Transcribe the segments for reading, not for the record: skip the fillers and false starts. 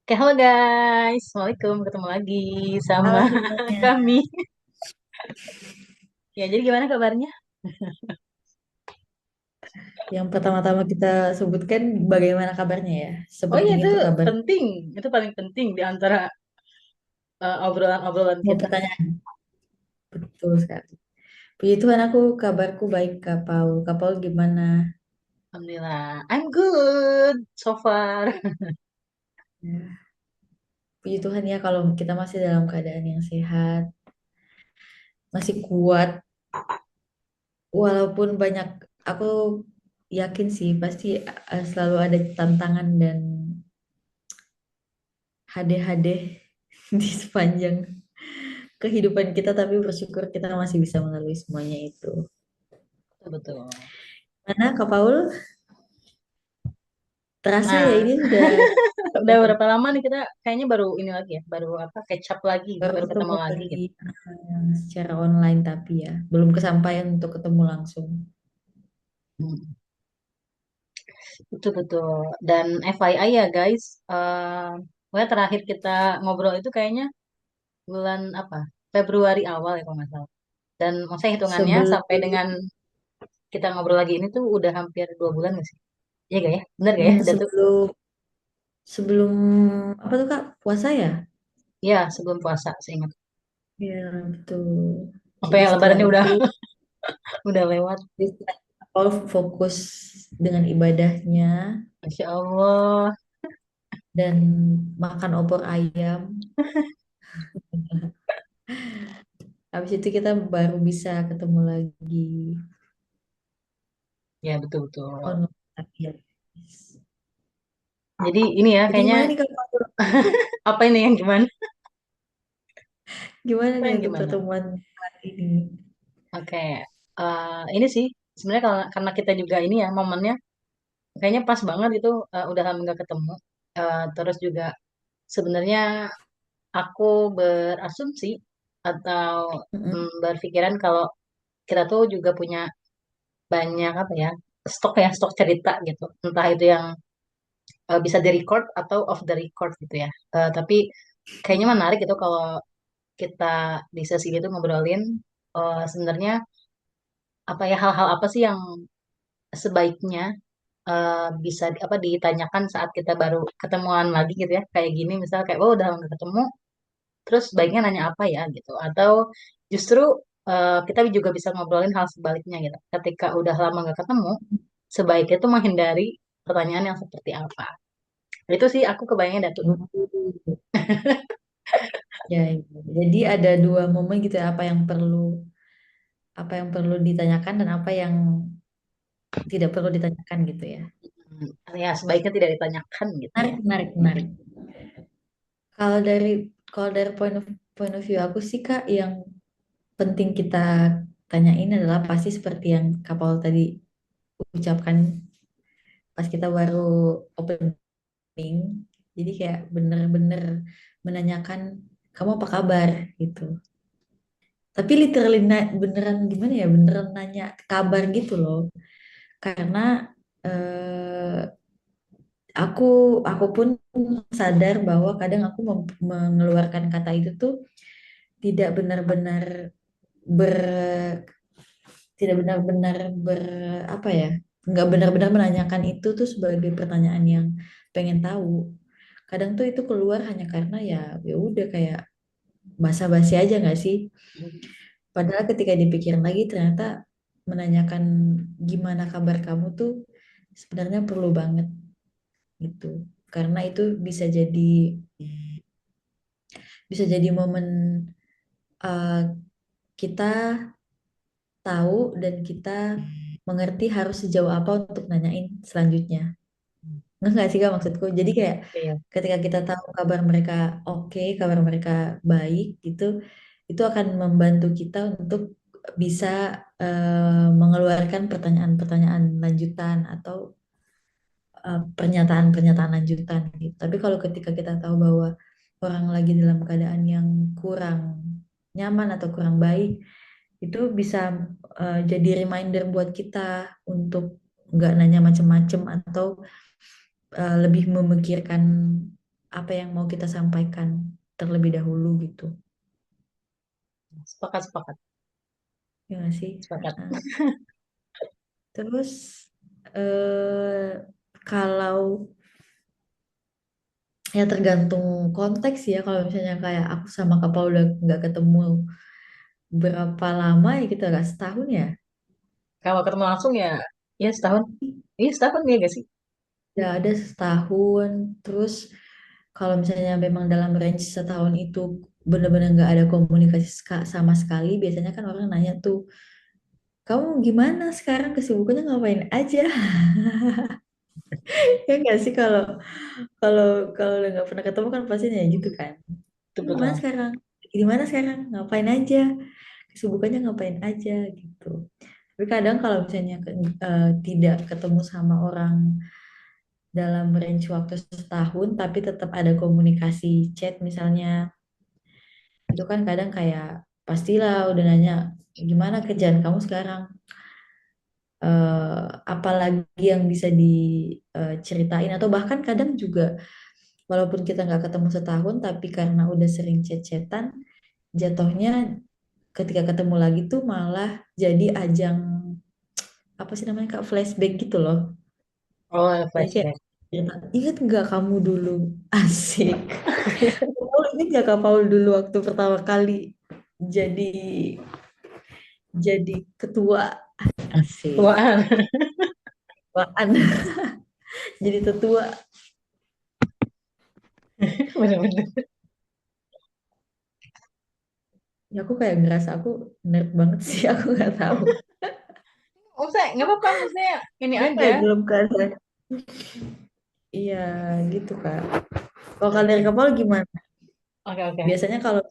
Oke, halo guys. Assalamualaikum. Ketemu lagi sama Halo semuanya. kami. Ya, jadi gimana kabarnya? Yang pertama-tama kita sebutkan bagaimana kabarnya ya. Oh iya, Sepenting itu itu kabar. penting. Itu paling penting di antara obrolan-obrolan Mau kita. pertanyaan? Betul sekali. Puji Tuhan aku kabarku baik Kak Paul. Kak Paul gimana? Alhamdulillah. I'm good so far. Ya. Puji Tuhan ya kalau kita masih dalam keadaan yang sehat, masih kuat. Walaupun banyak, aku yakin sih pasti selalu ada tantangan dan hadeh-hadeh di sepanjang kehidupan kita, tapi bersyukur kita masih bisa melalui semuanya itu. Betul. Mana Kak Paul? Terasa ya Nah, ini sudah udah berapa lama nih kita kayaknya baru ini lagi ya, baru apa catch up lagi, baru baru ketemu ketemu lagi lagi gitu. secara online tapi ya belum kesampaian untuk ketemu langsung. Hmm, betul-betul. Dan FYI ya guys, pokoknya terakhir kita ngobrol itu kayaknya bulan apa? Februari awal ya kalau nggak salah. Dan maksudnya hitungannya Sebelum sampai dengan kita ngobrol lagi ini tuh udah hampir 2 bulan gak sih? Iya gak ya? Bener gak ya? Udah tuh. sebelum sebelum apa tuh Kak? Puasa ya? Ya, sebelum puasa, saya ingat. Ya betul. Sampai Jadi setelah lebarannya udah itu udah lewat. Paul fokus dengan ibadahnya Masya Allah. dan makan opor ayam. Habis itu kita baru bisa ketemu lagi Ya, betul-betul. online tapi ya. Jadi ini ya, Jadi kayaknya gimana nih Kak Paul? apa ini yang gimana? Gimana Apa nih yang untuk gimana? pertemuan kali ini? Oke. Ini sih, sebenarnya karena kita juga ini ya, momennya kayaknya pas banget itu udah lama nggak ketemu. Terus juga sebenarnya aku berasumsi atau Mm-mm. berpikiran kalau kita tuh juga punya banyak apa ya stok cerita gitu entah itu yang bisa di record atau off the record gitu ya. Tapi kayaknya menarik itu kalau kita di sesi itu ngobrolin sebenarnya apa ya hal-hal apa sih yang sebaiknya bisa apa ditanyakan saat kita baru ketemuan lagi gitu ya kayak gini misal kayak oh udah lama nggak ketemu terus baiknya nanya apa ya gitu atau justru kita juga bisa ngobrolin hal sebaliknya gitu ketika udah lama nggak ketemu sebaiknya tuh menghindari pertanyaan yang seperti apa. Itu sih aku kebayangnya Datu. Ya, ya. Jadi ada dua momen gitu ya, apa yang perlu ditanyakan dan apa yang tidak perlu ditanyakan gitu ya. Ya sebaiknya tidak ditanyakan gitu Menarik, ya. menarik, menarik. Kalau dari kalau dari point of view aku sih Kak, yang penting kita tanyain adalah pasti seperti yang Kapal tadi ucapkan pas kita baru opening. Jadi kayak bener-bener menanyakan kamu apa kabar gitu. Tapi literally beneran gimana ya, beneran nanya kabar gitu loh. Karena eh, aku aku pun sadar bahwa kadang aku mengeluarkan kata itu tuh tidak benar-benar ber tidak benar-benar ber apa ya, nggak benar-benar menanyakan itu tuh sebagai pertanyaan yang pengen tahu. Kadang tuh itu keluar hanya karena ya udah kayak basa-basi aja nggak sih. Padahal ketika dipikir lagi ternyata menanyakan gimana kabar kamu tuh sebenarnya perlu banget gitu. Karena itu bisa jadi momen kita tahu dan kita mengerti harus sejauh apa untuk nanyain selanjutnya. Nggak sih Kak maksudku? Jadi kayak Iya. ketika kita tahu kabar mereka oke, kabar mereka baik gitu, itu akan membantu kita untuk bisa mengeluarkan pertanyaan-pertanyaan lanjutan atau pernyataan-pernyataan lanjutan gitu. Tapi kalau ketika kita tahu bahwa orang lagi dalam keadaan yang kurang nyaman atau kurang baik, itu bisa jadi reminder buat kita untuk nggak nanya macem-macem atau lebih memikirkan apa yang mau kita sampaikan terlebih dahulu gitu. Sepakat, sepakat, Ya nggak sih? sepakat. Heeh. Terus eh, kalau ya tergantung konteks ya. Kalau misalnya kayak aku sama Kak Paul udah nggak ketemu berapa lama ya, kita nggak setahun ya. Kalau ketemu langsung ya, ya setahun. Iya setahun ya gak sih? Ya ada setahun. Terus kalau misalnya memang dalam range setahun itu benar-benar nggak ada komunikasi sama sekali, biasanya kan orang nanya tuh, kamu gimana sekarang, kesibukannya ngapain aja? Ya nggak sih, kalau kalau kalau udah nggak pernah ketemu kan pasti nanya gitu kan. Itu Kamu gimana betul. sekarang? Gimana sekarang? Ngapain aja? Kesibukannya ngapain aja gitu. Tapi kadang kalau misalnya tidak ketemu sama orang dalam range waktu setahun, tapi tetap ada komunikasi chat misalnya, itu kan kadang kayak pastilah udah nanya gimana kerjaan kamu sekarang, apalagi yang bisa diceritain, atau bahkan kadang juga walaupun kita nggak ketemu setahun, tapi karena udah sering chat-chatan, jatuhnya ketika ketemu lagi tuh malah jadi ajang apa sih namanya Kak, flashback gitu loh. Oh, Jadi kayak flashback. cerita, ingat nggak kamu dulu, asik. Kamu ingat nggak Kak Paul dulu waktu pertama kali jadi jadi ketua, asik. Tuaan. Apaan? Jadi tetua. Bener-bener. Ya aku kayak ngerasa aku nerd banget sih, aku nggak tahu. Maksudnya, nggak apa-apa, maksudnya ini Dia aja. kayak belum keadaan. Iya gitu Kak. Kalau kalian dari kapal gimana? Oke, oke. Biasanya kalau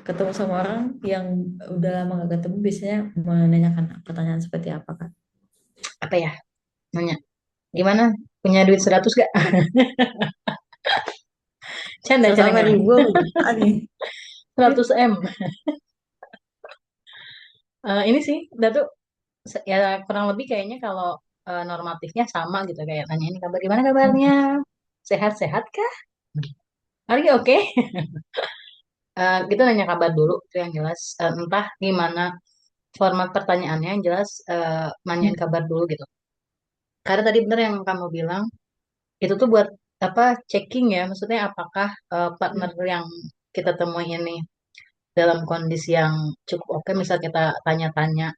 ketemu sama orang yang udah lama gak ketemu, biasanya menanyakan pertanyaan seperti apa Kak? Apa ya? Nanya. Gimana? Punya duit 100 gak? Canda, Terus canda apa gak? ribu apa jutaan nih? 100 M. Ini sih, Datu, ya kurang lebih kayaknya kalau normatifnya sama gitu. Kayak tanya ini kabar, gimana kabarnya? Sehat-sehat kah? Are you okay? Kita nanya kabar dulu, itu yang jelas. Entah gimana format pertanyaannya, yang jelas nanyain kabar dulu gitu. Karena tadi bener yang kamu bilang, itu tuh buat apa checking ya, maksudnya apakah partner yang kita temui ini dalam kondisi yang cukup oke, misal kita tanya-tanya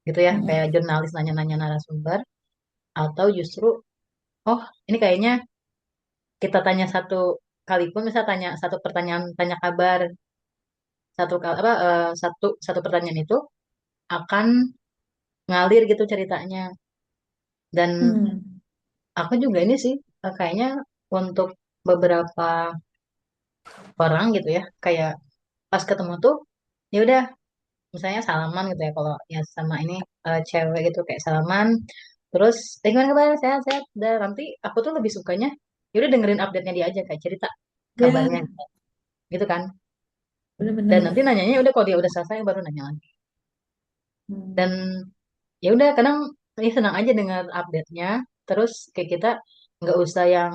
gitu ya, kayak jurnalis nanya-nanya narasumber, atau justru, oh ini kayaknya kita tanya satu kali pun, misal tanya satu pertanyaan, tanya kabar, satu satu pertanyaan itu akan ngalir gitu ceritanya. Dan Hmm. aku juga ini sih kayaknya untuk beberapa orang gitu ya, kayak pas ketemu tuh ya udah misalnya salaman gitu ya, kalau ya sama ini cewek gitu kayak salaman, terus gimana kabar, sehat sehat, dan nanti aku tuh lebih sukanya ya udah dengerin update-nya dia aja, kayak cerita kabarnya Ya, gitu kan. Dan nanti bener-bener. nanyanya udah kalau dia udah selesai baru nanya lagi. Dan Hmm. ya udah kadang ya senang aja dengar update-nya, terus kayak kita nggak usah yang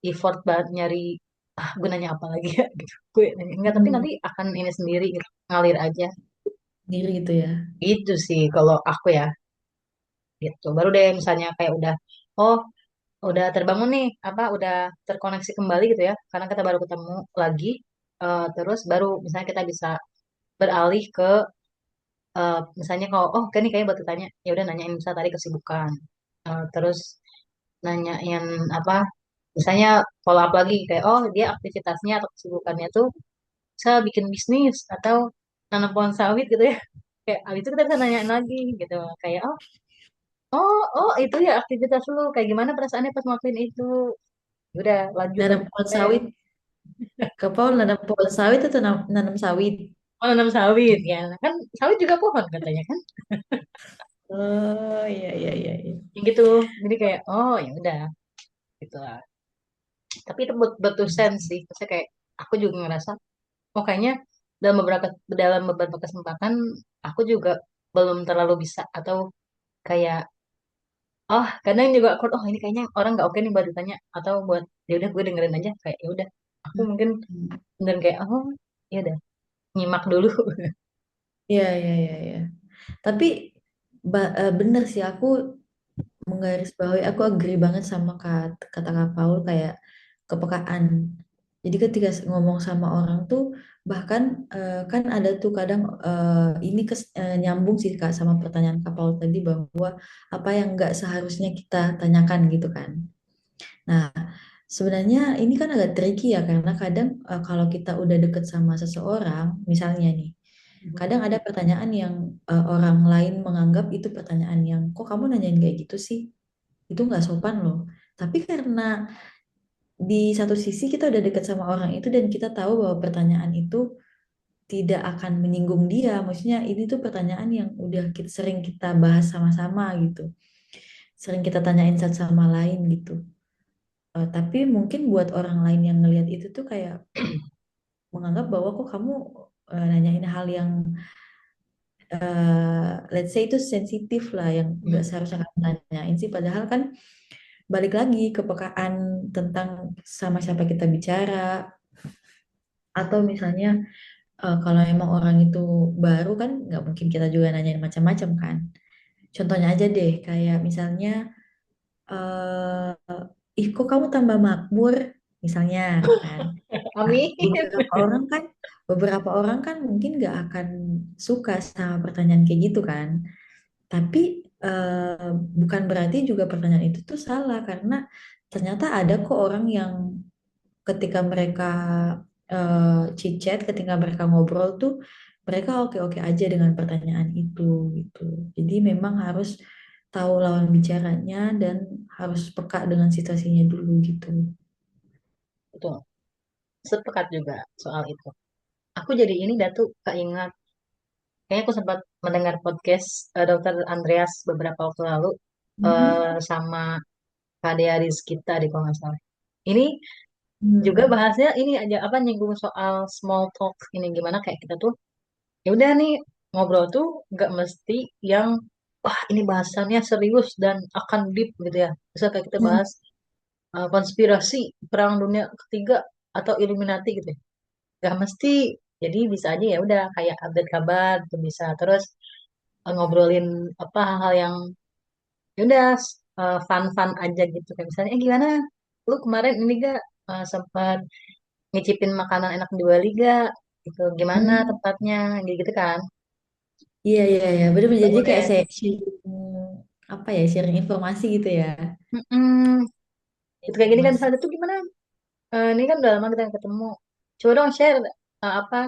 effort banget nyari, ah gue nanya apa lagi ya gitu, gue nanya enggak, tapi Hmm. nanti akan ini sendiri gitu, ngalir aja. Diri gitu ya. Itu sih kalau aku ya, gitu baru deh misalnya kayak oh udah terbangun nih, apa udah terkoneksi kembali gitu ya, karena kita baru ketemu lagi. Terus baru misalnya kita bisa beralih ke misalnya kalau oh kan nih kayaknya buat tanya, ya udah nanyain misalnya tadi kesibukan. Terus nanyain apa, misalnya follow up lagi kayak oh dia aktivitasnya atau kesibukannya tuh bisa bikin bisnis atau nanam pohon sawit gitu ya. Kayak abis itu kita bisa nanyain lagi gitu, kayak oh oh itu ya aktivitas lu, kayak gimana perasaannya pas ngelakuin itu. Udah lanjut Nanam lanjut pohon deh. sawit. Kak Paul nanam pohon sawit atau nanam sawit? Oh nanam sawit ya, kan sawit juga pohon katanya kan. Oh iya iya iya, iya. Yang gitu, jadi kayak oh ya udah gitu lah. Tapi itu butuh sense sih, maksudnya kayak aku juga ngerasa oh kayaknya dalam beberapa kesempatan aku juga belum terlalu bisa, atau kayak Oh, kadang juga aku, oh ini kayaknya orang nggak oke nih buat ditanya, atau buat ya udah gue dengerin aja kayak ya udah. Aku mungkin Hmm. dan kayak oh ya udah nyimak dulu. Iya, iya, iya, iya. Tapi bener sih aku menggarisbawahi, aku agree banget sama kata Kak Paul kayak kepekaan. Jadi ketika ngomong sama orang tuh bahkan kan ada tuh kadang ini nyambung sih Kak sama pertanyaan Kak Paul tadi bahwa apa yang nggak seharusnya kita tanyakan gitu kan. Nah, sebenarnya ini kan agak tricky ya karena kadang kalau kita udah deket sama seseorang, misalnya nih, kadang ada pertanyaan yang orang lain menganggap itu pertanyaan yang kok kamu nanyain kayak gitu sih? Itu nggak sopan loh. Tapi karena di satu sisi kita udah deket sama orang itu dan kita tahu bahwa pertanyaan itu tidak akan menyinggung dia. Maksudnya ini tuh pertanyaan yang udah sering kita bahas sama-sama gitu. Sering kita tanyain satu sama lain gitu. Tapi mungkin buat orang lain yang ngelihat itu tuh kayak menganggap bahwa kok kamu nanyain hal yang let's say itu sensitif lah yang nggak Hmm, seharusnya kamu tanyain sih. Padahal kan balik lagi kepekaan tentang sama siapa kita bicara atau misalnya kalau emang orang itu baru kan nggak mungkin kita juga nanyain macam-macam kan. Contohnya aja deh kayak misalnya ih kok kamu tambah makmur misalnya kan. Nah, Amin. beberapa orang kan mungkin nggak akan suka sama pertanyaan kayak gitu kan. Tapi bukan berarti juga pertanyaan itu tuh salah karena ternyata ada kok orang yang ketika mereka chit-chat, ketika mereka ngobrol tuh mereka oke-oke aja dengan pertanyaan itu gitu. Jadi memang harus tahu lawan bicaranya dan harus peka dengan situasinya dulu gitu. Betul. Sepakat juga soal itu. Aku jadi ini Datu keingat. Kayaknya aku sempat mendengar podcast Dokter Andreas beberapa waktu lalu Hmm. sama Kak Dea Rizkita di kalau nggak salah. Ini juga Hmm. bahasnya ini aja apa nyinggung soal small talk ini gimana kayak kita tuh ya udah nih ngobrol tuh nggak mesti yang wah ini bahasannya serius dan akan deep gitu ya. Bisa kayak kita Hmm. bahas konspirasi Perang Dunia Ketiga atau Illuminati gitu ya. Gak mesti. Jadi bisa aja ya udah kayak update kabar tuh bisa terus ngobrolin apa hal-hal yang ya udah fun-fun aja gitu kayak misalnya gimana lu kemarin ini gak sempat ngicipin makanan enak di Bali gak gitu gimana Hmm. tempatnya gitu kan. Iya, iya, iya. Bener Gak jadi kayak boleh. saya sharing apa ya, sharing informasi gitu ya. Mm-mm. Itu kayak gini kan Informasi. misalnya tuh gimana. Ini kan udah lama kita nggak ketemu, coba dong share apa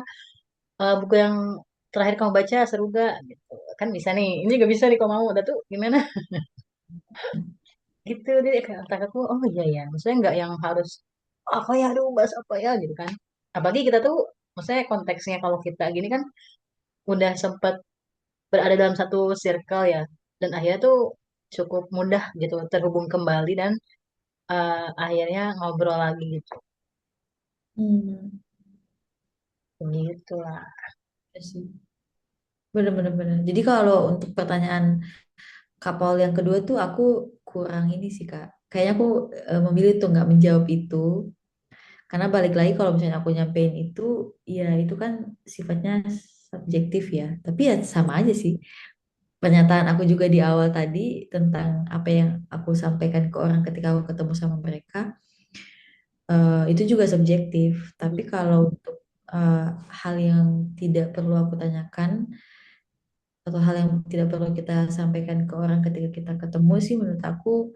buku yang terakhir kamu baca seru gak gitu kan bisa nih ini juga bisa nih kalau mau udah tuh gimana gitu dia kayak otak aku oh iya ya maksudnya nggak yang harus apa ya aduh bahas apa ya gitu kan apalagi kita tuh maksudnya konteksnya kalau kita gini kan udah sempat berada dalam satu circle ya dan akhirnya tuh cukup mudah gitu terhubung kembali dan akhirnya ngobrol lagi gitu Hmm. gitu lah. Iya sih. Bener-bener bener. Jadi kalau untuk pertanyaan kapal yang kedua tuh aku kurang ini sih Kak. Kayaknya aku memilih tuh nggak menjawab itu. Karena balik lagi kalau misalnya aku nyampein itu, ya itu kan sifatnya subjektif ya. Tapi ya sama aja sih. Pernyataan aku juga di awal tadi tentang apa yang aku sampaikan ke orang ketika aku ketemu sama mereka, itu juga subjektif. Tapi kalau untuk eh, hal yang tidak perlu aku tanyakan, atau hal yang tidak perlu kita sampaikan ke orang ketika kita ketemu sih menurut aku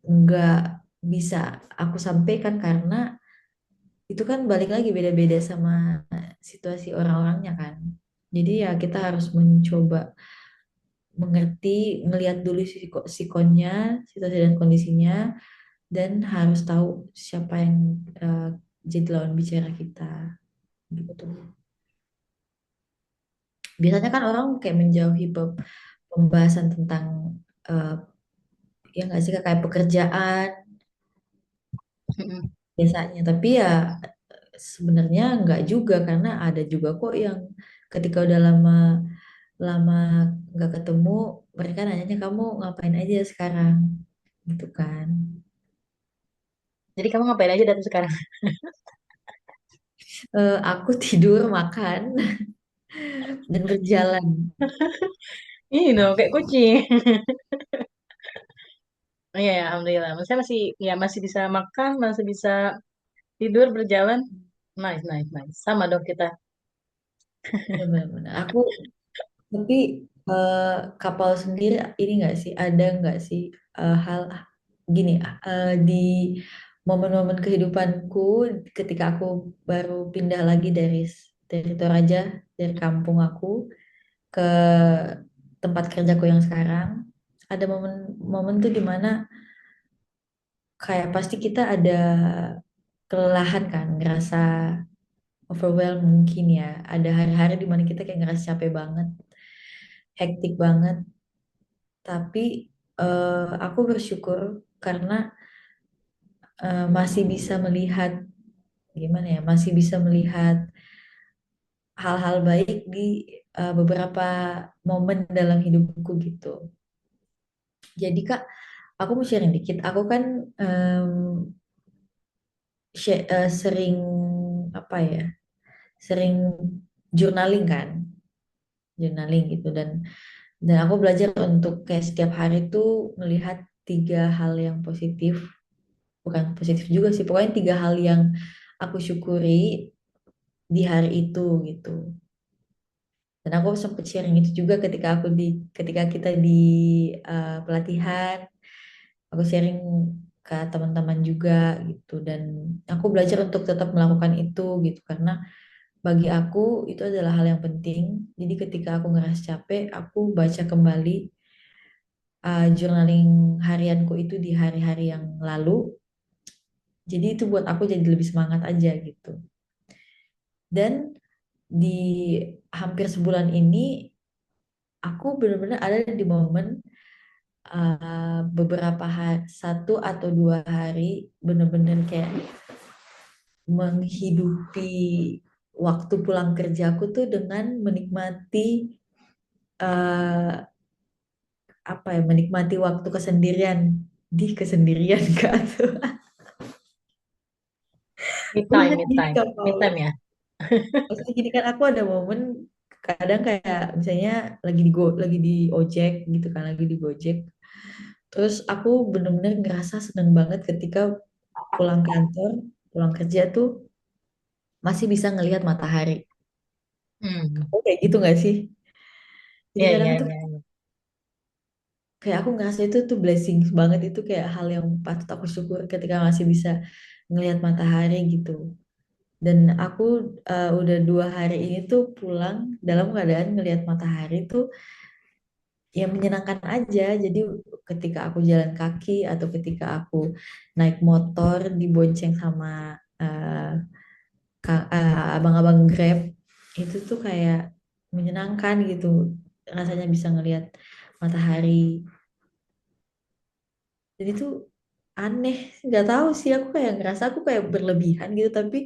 nggak bisa aku sampaikan karena itu kan balik lagi beda-beda sama situasi orang-orangnya kan. Jadi ya kita harus mencoba mengerti, ngelihat dulu sikonnya, situasi dan kondisinya, dan harus tahu siapa yang eh, jadi lawan bicara kita gitu. Biasanya kan orang kayak menjauhi pembahasan tentang eh, ya nggak sih Kak, kayak pekerjaan Mm-mm. biasanya. Tapi ya sebenarnya nggak juga karena ada juga kok yang ketika udah lama lama nggak ketemu, mereka nanyanya kamu ngapain aja sekarang, gitu kan. Jadi kamu ngapain aja dari sekarang? Aku tidur, makan, dan berjalan. Ini dong, kayak kucing. Oh, iya, ya, alhamdulillah. Saya masih, ya masih bisa makan, masih bisa tidur, berjalan. Nice, nice, nice. Sama dong kita. Benar-benar. Tapi eh, kapal sendiri ini nggak sih, ada nggak sih hal gini, di momen-momen kehidupanku ketika aku baru pindah lagi dari Toraja, dari kampung aku ke tempat kerjaku yang sekarang, ada momen-momen tuh dimana kayak pasti kita ada kelelahan kan, ngerasa overwhelmed mungkin ya. Ada hari-hari dimana kita kayak ngerasa capek banget, hektik banget. Tapi aku bersyukur karena masih bisa melihat gimana ya, masih bisa melihat hal-hal baik di beberapa momen dalam hidupku gitu. Jadi Kak, aku mau sharing dikit. Aku kan em, sering apa ya, sering journaling kan, journaling gitu, dan aku belajar untuk kayak setiap hari tuh melihat tiga hal yang positif, bukan positif juga sih, pokoknya tiga hal yang aku syukuri di hari itu gitu. Dan aku sempat sharing itu juga ketika kita di pelatihan, aku sharing ke teman-teman juga gitu, dan aku belajar untuk tetap melakukan itu gitu karena bagi aku itu adalah hal yang penting. Jadi ketika aku ngerasa capek, aku baca kembali journaling harianku itu di hari-hari yang lalu. Jadi itu buat aku jadi lebih semangat aja gitu. Dan di hampir sebulan ini aku benar-benar ada di momen beberapa hari, satu atau dua hari benar-benar kayak menghidupi waktu pulang kerjaku tuh dengan menikmati eh, apa ya, menikmati waktu kesendirian di kesendirian kak. Me time, Bukan me gini time. kak Me Paul. time ya. Maksudnya gini kan, aku ada momen kadang kayak misalnya lagi di ojek gitu kan, lagi di Gojek. Terus aku bener-bener ngerasa seneng banget ketika pulang kantor, pulang kerja tuh masih bisa ngelihat matahari. Hmm. Oh, kayak gitu nggak sih? Jadi Iya, kadang iya, tuh iya, iya. kayak aku ngerasa itu tuh blessing banget, itu kayak hal yang patut aku syukur ketika masih bisa ngelihat matahari gitu. Dan aku udah dua hari ini tuh pulang dalam keadaan ngelihat matahari tuh ya menyenangkan aja. Jadi ketika aku jalan kaki atau ketika aku naik motor dibonceng sama eh, abang-abang Grab, itu tuh kayak menyenangkan gitu. Rasanya bisa ngelihat matahari. Jadi tuh aneh, nggak tahu sih, aku kayak ngerasa aku kayak berlebihan gitu. Tapi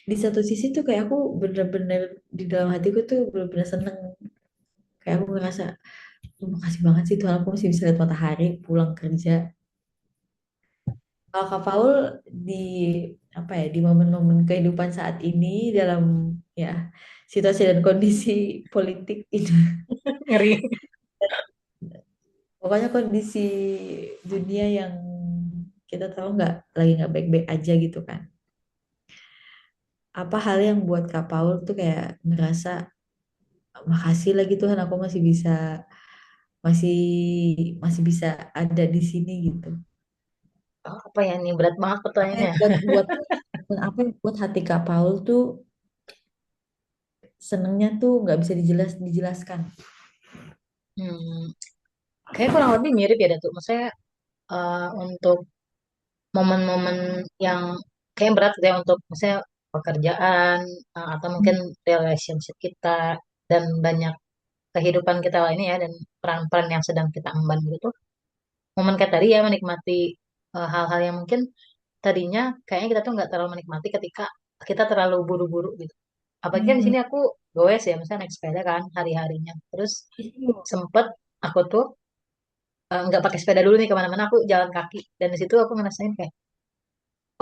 di satu sisi tuh kayak aku bener-bener di dalam hatiku tuh bener-bener seneng. Kayak aku ngerasa, "Oh, makasih banget sih Tuhan, aku masih bisa lihat matahari pulang kerja." Kalau Kak Paul di apa ya, di momen-momen kehidupan saat ini dalam ya situasi dan kondisi politik ini, Ngeri. pokoknya kondisi dunia yang kita tahu nggak baik-baik aja gitu kan. Apa hal yang buat Kak Paul tuh kayak ngerasa makasih lagi Tuhan, aku masih masih bisa ada di sini gitu. Oh, apa ya nih? Berat banget Apa yang pertanyaannya. buat dan apa yang buat hati Kak Paul tuh senengnya tuh nggak bisa dijelaskan. Hmm. Kayak kurang lebih mirip ya, Datuk. Maksudnya untuk momen-momen yang kayak berat gitu ya untuk misalnya pekerjaan atau mungkin relationship kita dan banyak kehidupan kita lainnya ya dan peran-peran yang sedang kita emban gitu tuh momen kayak tadi ya menikmati hal-hal yang mungkin tadinya kayaknya kita tuh nggak terlalu menikmati ketika kita terlalu buru-buru gitu. Apalagi kan di Hmm, sini aku goes ya, misalnya naik sepeda kan hari-harinya. Terus Iya. sempet aku tuh nggak pakai sepeda dulu nih kemana-mana, aku jalan kaki. Dan di situ aku ngerasain kayak,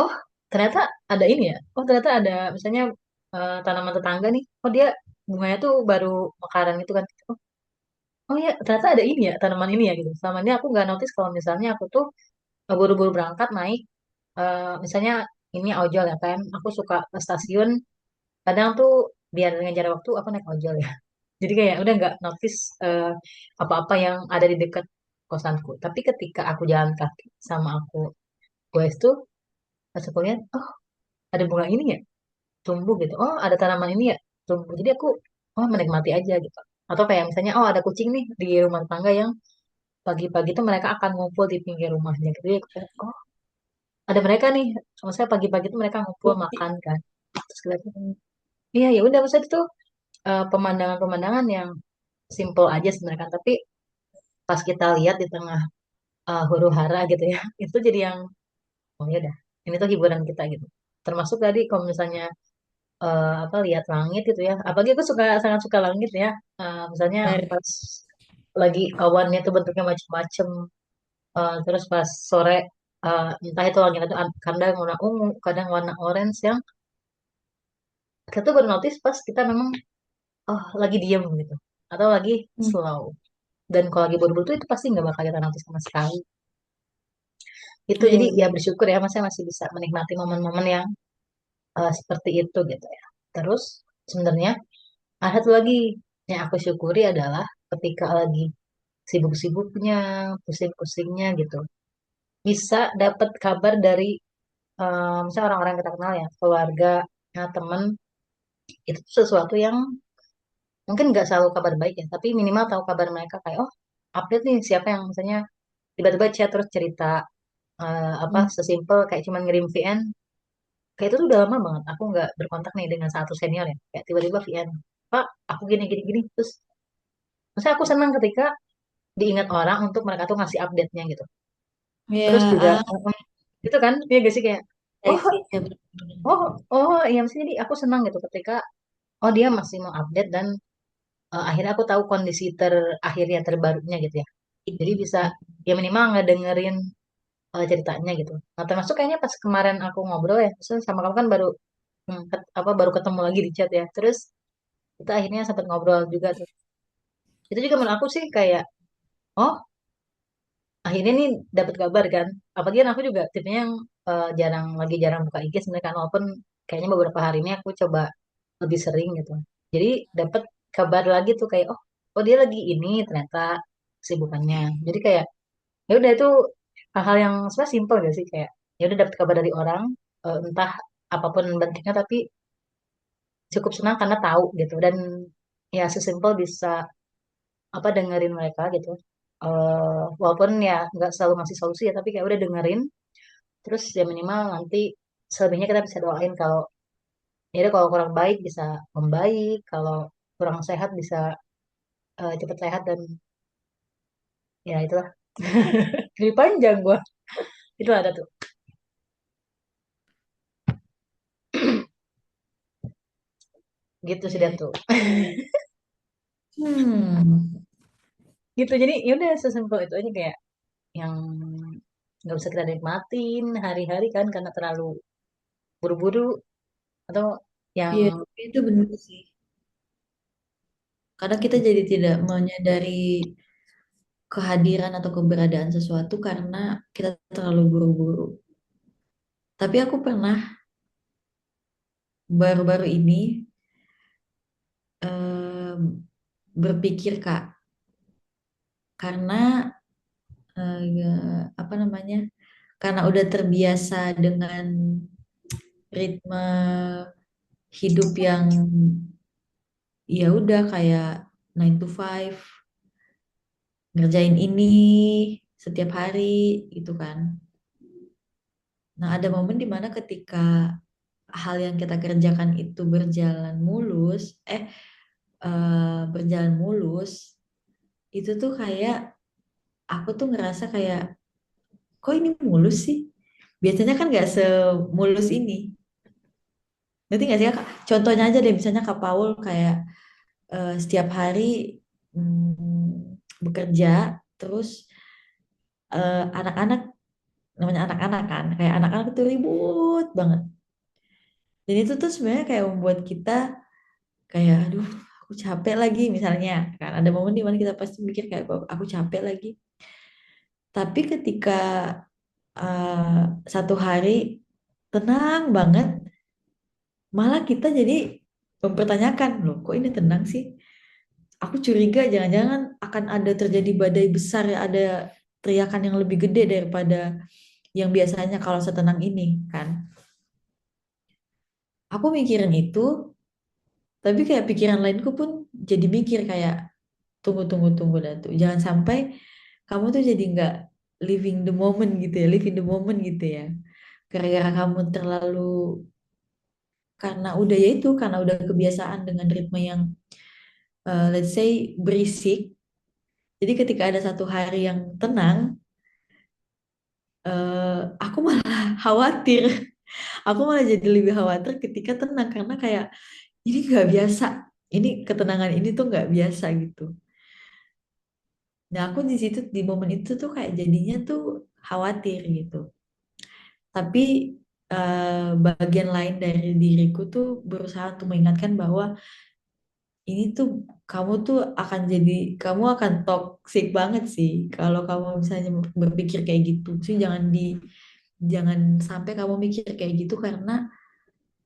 oh ternyata ada ini ya. Oh ternyata ada misalnya tanaman tetangga nih. Oh dia bunganya tuh baru mekaran gitu kan. Oh, oh ya ternyata ada ini ya tanaman ini ya gitu. Selama ini aku nggak notice kalau misalnya aku tuh buru-buru berangkat naik misalnya ini ojol ya kan. Aku suka ke stasiun. Kadang tuh biar ngejar waktu aku naik ojol ya. Jadi kayak udah nggak notice apa-apa yang ada di dekat kosanku. Tapi ketika aku jalan kaki sama aku gue tuh pas aku lihat, oh ada bunga ini ya tumbuh gitu. Oh ada tanaman ini ya tumbuh. Jadi aku oh menikmati aja gitu. Atau kayak misalnya oh ada kucing nih di rumah tangga yang pagi-pagi tuh mereka akan ngumpul di pinggir rumahnya gitu. Jadi aku kayak, oh ada mereka nih. Maksudnya pagi-pagi tuh mereka ngumpul makan kan. Terus kita tuh, iya ya udah maksudnya itu pemandangan-pemandangan yang simple aja sebenarnya kan. Tapi pas kita lihat di tengah huru hara gitu ya itu jadi yang oh ya udah ini tuh hiburan kita gitu termasuk tadi kalau misalnya apa lihat langit gitu ya apalagi aku suka sangat suka langit ya. Misalnya Benar. pas lagi awannya tuh bentuknya macem-macem terus pas sore entah itu langit itu kadang warna ungu kadang warna orange yang kita tuh baru notice pas kita memang oh lagi diem gitu atau lagi Hmm. slow dan kalau lagi buru-buru tuh itu pasti nggak bakal kita notice sama sekali. Itu jadi Iya, ya bersyukur ya masnya masih bisa menikmati momen-momen yang seperti itu gitu ya. Terus sebenarnya ada satu lagi yang aku syukuri adalah ketika lagi sibuk-sibuknya, pusing-pusingnya gitu, bisa dapat kabar dari misalnya orang-orang yang kita kenal ya, keluarga, ya, teman, itu tuh sesuatu yang mungkin nggak selalu kabar baik ya, tapi minimal tahu kabar mereka kayak oh update nih siapa yang misalnya tiba-tiba chat terus cerita apa hmm. sesimpel kayak cuman ngirim VN. Kayak itu tuh udah lama banget. Aku nggak berkontak nih dengan satu senior ya. Kayak tiba-tiba VN, Pak, aku gini gini gini. Terus, maksudnya aku senang ketika diingat orang untuk mereka tuh ngasih update-nya gitu. Ya, Terus juga, ah, itu kan, ya gak sih kayak, baik oh, sih. Ya, benar-benar. oh, oh, iya maksudnya jadi aku senang gitu ketika, oh dia masih mau update dan akhirnya aku tahu kondisi terakhirnya terbarunya gitu ya. Jadi bisa, ya minimal ngedengerin ceritanya gitu. Nah termasuk kayaknya pas kemarin aku ngobrol ya, terus sama kamu kan baru apa baru ketemu lagi di chat ya. Terus kita akhirnya sempat ngobrol juga tuh. Itu juga menurut aku sih kayak, oh akhirnya nih dapat kabar kan. Apalagi kan aku juga tipenya yang jarang buka IG sebenarnya kan. Walaupun kayaknya beberapa hari ini aku coba lebih sering gitu. Jadi dapat kabar lagi tuh kayak, oh dia lagi ini ternyata kesibukannya. Jadi kayak, ya udah itu hal-hal yang sebenarnya simpel gak sih kayak, ya udah dapat kabar dari orang, entah apapun bentuknya tapi cukup senang karena tahu gitu dan ya sesimpel bisa apa dengerin mereka gitu. Walaupun ya nggak selalu ngasih solusi ya tapi kayak udah dengerin terus ya minimal nanti selebihnya kita bisa doain kalau ya udah kalau kurang baik bisa membaik kalau kurang sehat bisa cepat sehat dan ya itulah lebih panjang gua itu ada tuh gitu sih dia Oke. tuh Hmm. gitu jadi ya udah sesimpel itu aja kayak yang nggak bisa kita nikmatin hari-hari kan karena terlalu buru-buru atau yang Iya, itu benar sih. Kadang kita jadi tidak menyadari kehadiran atau keberadaan sesuatu karena kita terlalu buru-buru. Tapi aku pernah baru-baru ini em, berpikir Kak, karena apa namanya? Karena udah terbiasa dengan ritme hidup yang ya udah kayak 9 to 5, ngerjain ini setiap hari gitu kan. Nah, ada momen dimana ketika hal yang kita kerjakan itu berjalan mulus, itu tuh kayak aku tuh ngerasa kayak kok ini mulus sih? Biasanya kan nggak semulus ini. Ngerti nggak sih Kak? Contohnya aja deh, misalnya Kak Paul kayak setiap hari bekerja, terus anak-anak, namanya anak-anak kan, kayak anak-anak itu ribut banget. Dan itu tuh sebenarnya kayak membuat kita kayak, aduh, aku capek lagi misalnya. Kan ada momen di mana kita pasti mikir kayak, "Oh, aku capek lagi." Tapi ketika satu hari tenang banget, malah kita jadi mempertanyakan, loh, kok ini tenang sih? Aku curiga jangan-jangan akan ada terjadi badai besar ya, ada teriakan yang lebih gede daripada yang biasanya kalau setenang ini kan. Aku mikirin itu, tapi kayak pikiran lainku pun jadi mikir kayak, tunggu, tunggu, tunggu dah tuh. Jangan sampai kamu tuh jadi nggak living the moment gitu ya, living the moment gitu ya. Gara-gara kamu terlalu, karena udah ya itu, karena udah kebiasaan dengan ritme yang let's say berisik. Jadi ketika ada satu hari yang tenang, aku malah khawatir. Aku malah jadi lebih khawatir ketika tenang karena kayak ini nggak biasa. Ini ketenangan ini tuh nggak biasa gitu. Nah aku di situ di momen itu tuh kayak jadinya tuh khawatir gitu. Tapi bagian lain dari diriku tuh berusaha untuk mengingatkan bahwa ini tuh kamu tuh akan jadi, kamu akan toxic banget sih kalau kamu misalnya berpikir kayak gitu sih. Jangan sampai kamu mikir kayak gitu karena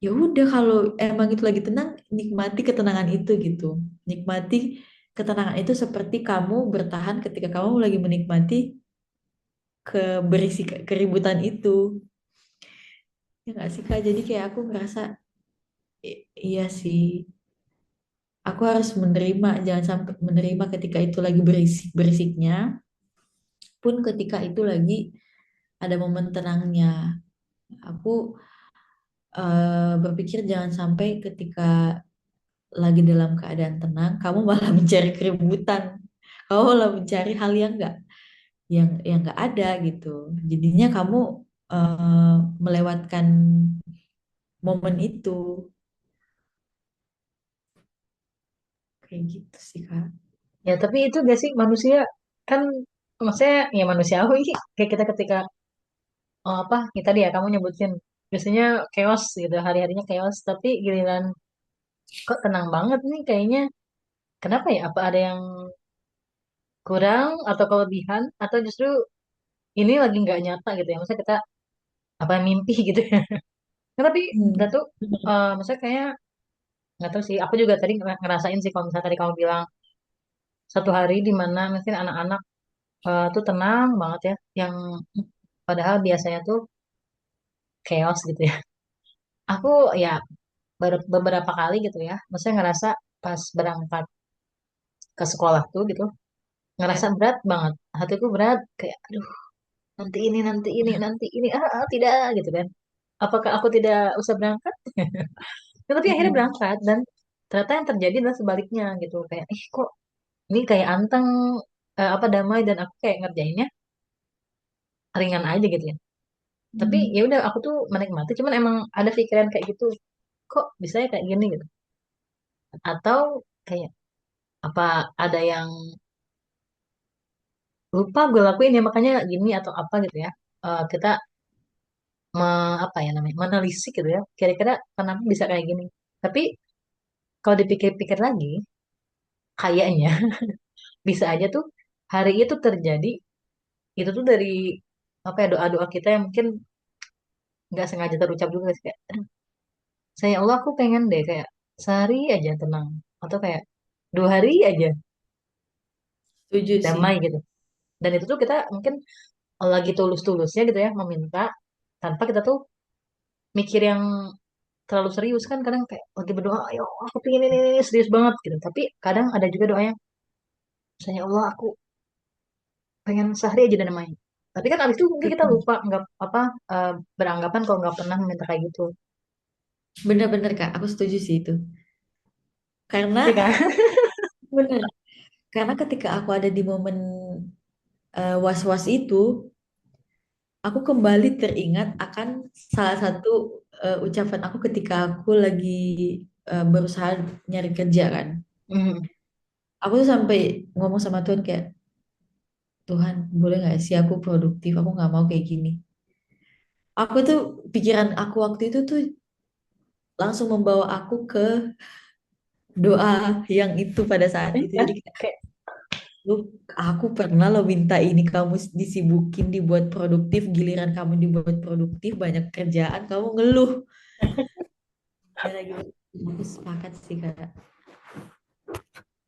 ya udah, kalau emang itu lagi tenang, nikmati ketenangan itu gitu. Nikmati ketenangan itu seperti kamu bertahan ketika kamu lagi menikmati berisi keributan itu. Ya nggak sih Kak? Jadi kayak aku ngerasa iya sih. Aku harus menerima, jangan sampai menerima ketika itu lagi berisik-berisiknya, pun ketika itu lagi ada momen tenangnya. Aku berpikir jangan sampai ketika lagi dalam keadaan tenang, kamu malah mencari keributan. Kamu malah mencari hal yang nggak ada gitu. Jadinya kamu eh, melewatkan momen itu, kayak gitu sih Kak. Ya, tapi itu gak sih manusia kan, maksudnya ya manusiawi kayak kita ketika apa ya tadi ya kamu nyebutin biasanya chaos gitu, hari-harinya chaos, tapi giliran kok tenang banget nih kayaknya. Kenapa ya? Apa ada yang kurang atau kelebihan atau justru ini lagi nggak nyata gitu ya? Maksudnya kita apa mimpi gitu ya? Nah, tapi Hmm. udah tuh maksudnya kayak nggak tahu sih. Aku juga tadi ngerasain sih kalau misalnya tadi kamu bilang satu hari di mana mungkin anak-anak tuh tenang banget ya, yang padahal biasanya tuh chaos gitu ya. Aku ya beberapa kali gitu ya, maksudnya ngerasa pas berangkat ke sekolah tuh gitu, ngerasa Ya. berat banget, hatiku berat kayak aduh nanti ini tidak gitu kan, apakah aku tidak usah berangkat. Ya, tapi akhirnya Hmm. berangkat dan ternyata yang terjadi adalah sebaliknya gitu, kayak kok ini kayak anteng, apa damai, dan aku kayak ngerjainnya ringan aja gitu ya. Tapi Hmm. ya udah aku tuh menikmati, cuman emang ada pikiran kayak gitu, kok bisa ya kayak gini gitu, atau kayak apa ada yang lupa gue lakuin ya makanya gini atau apa gitu ya. Kita apa ya namanya menelisik gitu ya, kira-kira kenapa bisa kayak gini. Tapi kalau dipikir-pikir lagi kayaknya bisa aja tuh hari itu terjadi itu tuh dari apa ya, doa-doa kita yang mungkin nggak sengaja terucap juga sih, kayak "Aduh, saya Allah aku pengen deh kayak sehari aja tenang, atau kayak 2 hari aja Setuju sih. damai gitu." Dan itu tuh kita mungkin lagi tulus-tulusnya gitu ya meminta, tanpa kita tuh mikir yang terlalu serius kan. Kadang kayak lagi berdoa ayo aku pengen ini serius banget gitu, tapi kadang ada juga doa yang misalnya Allah aku pengen sehari aja dan main, tapi kan abis itu mungkin kita lupa nggak apa, eh, beranggapan kalau nggak pernah meminta kayak gitu. Bener-bener Kak, aku setuju sih itu. Iya Karena kan. bener, karena ketika aku ada di momen was-was itu, aku kembali teringat akan salah satu ucapan aku ketika aku lagi berusaha nyari kerja kan. Hmm. Aku tuh sampai ngomong sama Tuhan kayak, Tuhan, boleh nggak sih aku produktif? Aku nggak mau kayak gini. Aku tuh pikiran aku waktu itu tuh langsung membawa aku ke doa yang itu pada saat Iya itu. kan? Jadi kayak, Kayak, lu, aku pernah lo minta ini kamu disibukin dibuat produktif, giliran kamu dibuat produktif banyak kerjaan, kamu ngeluh. Ya gitu. Aku sepakat sih kak.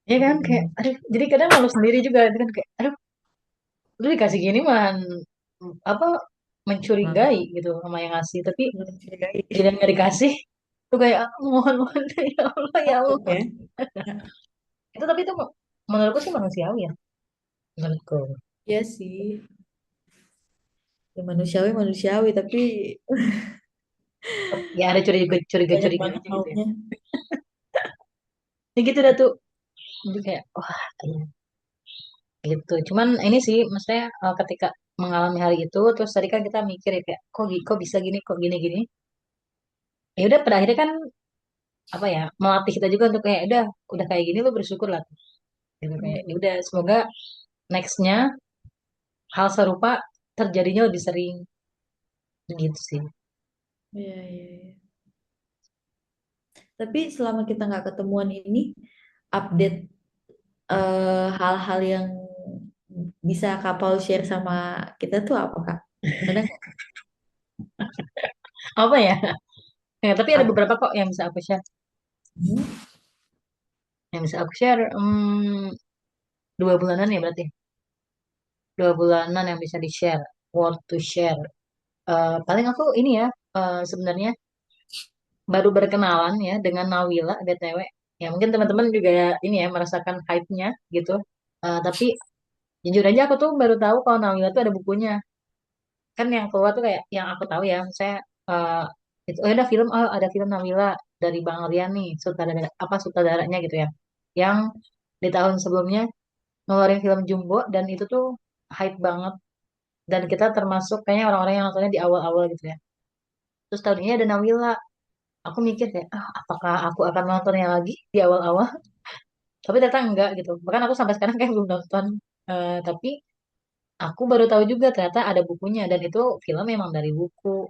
ya kan? Kayak, Bener-bener. aduh, jadi kadang malu sendiri juga, itu kan kayak, aduh, lu dikasih gini man, apa, Malah mencurigai gitu sama yang ngasih, tapi mencurigai. giliran nggak dikasih, tuh kayak, "Ah, mohon mohon ya Allah ya Takut Allah." ya. Itu tapi itu menurutku sih manusiawi ya, menurutku. Iya sih. Ya, manusiawi manusiawi tapi Ya ada curiga curiga banyak banget curiganya gitu ya. maunya. Ya gitu dah tuh. Jadi kayak, wah, iya, gitu. Cuman ini sih, maksudnya ketika mengalami hari itu, terus tadi kan kita mikir ya kayak, kok bisa gini, kok gini-gini. Ya udah, pada akhirnya kan apa ya, melatih kita juga untuk kayak, udah kayak gini lo bersyukur lah. Gitu kayak, ya Hmm. udah, semoga nextnya hal serupa terjadinya lebih sering, gitu sih. Iya, iya, iya. Tapi selama kita nggak ketemuan ini, update hal-hal yang bisa Kak Paul share sama kita tuh apa Kak? Ada nggak? Apa ya? Ya, tapi ada Up- beberapa kok yang bisa aku share. Hmm? Yang bisa aku share, 2 bulanan ya berarti. 2 bulanan yang bisa di-share. Want to share. Paling aku ini ya, sebenarnya baru berkenalan ya dengan Nawila, BTW. Ya mungkin teman-teman juga ini ya merasakan hype-nya gitu. Tapi jujur aja aku tuh baru tahu kalau Nawila tuh ada bukunya. Kan yang keluar tuh kayak yang aku tahu ya, saya itu ada film, ada film Nawila dari Bang Rian nih, sutradara apa sutradaranya gitu ya. Yang di tahun sebelumnya ngeluarin film Jumbo dan itu tuh hype banget, dan kita termasuk kayaknya orang-orang yang nontonnya di awal-awal gitu ya. Terus tahun ini ada Nawila. Aku mikir kayak, apakah aku akan nontonnya lagi di awal-awal? Tapi ternyata enggak gitu. Bahkan aku sampai sekarang kayak belum nonton. Tapi aku baru tahu juga ternyata ada bukunya dan itu film memang dari buku.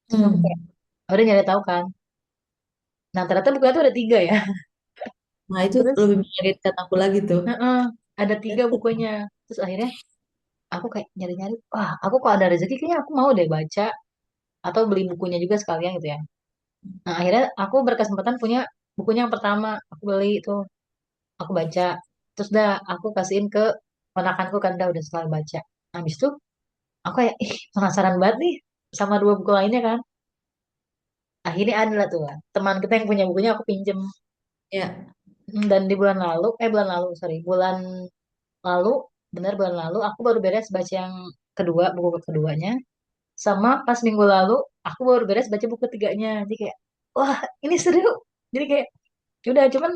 Terus aku kayak, Hmm. udah nyari tahu kan. Nah ternyata bukunya tuh ada 3 ya. Nah itu Terus, lebih mengagetkan aku lagi tuh. heeh, ada 3 bukunya. Terus akhirnya aku kayak nyari-nyari, wah aku kalau ada rezeki kayaknya aku mau deh baca atau beli bukunya juga sekalian gitu ya. Nah akhirnya aku berkesempatan punya bukunya yang pertama. Aku beli itu, aku baca. Terus dah aku kasihin ke ponakanku kan, udah selesai baca. Habis itu aku kayak, ih, penasaran banget nih sama 2 buku lainnya kan. Akhirnya ada lah tuh lah, teman kita yang punya bukunya aku pinjem. Ya. Dan di bulan lalu, sorry, bulan lalu, benar bulan lalu, aku baru beres baca yang kedua, buku keduanya. Sama pas minggu lalu, aku baru beres baca buku ketiganya. Jadi kayak, wah, ini seru. Jadi kayak, ya udah, cuman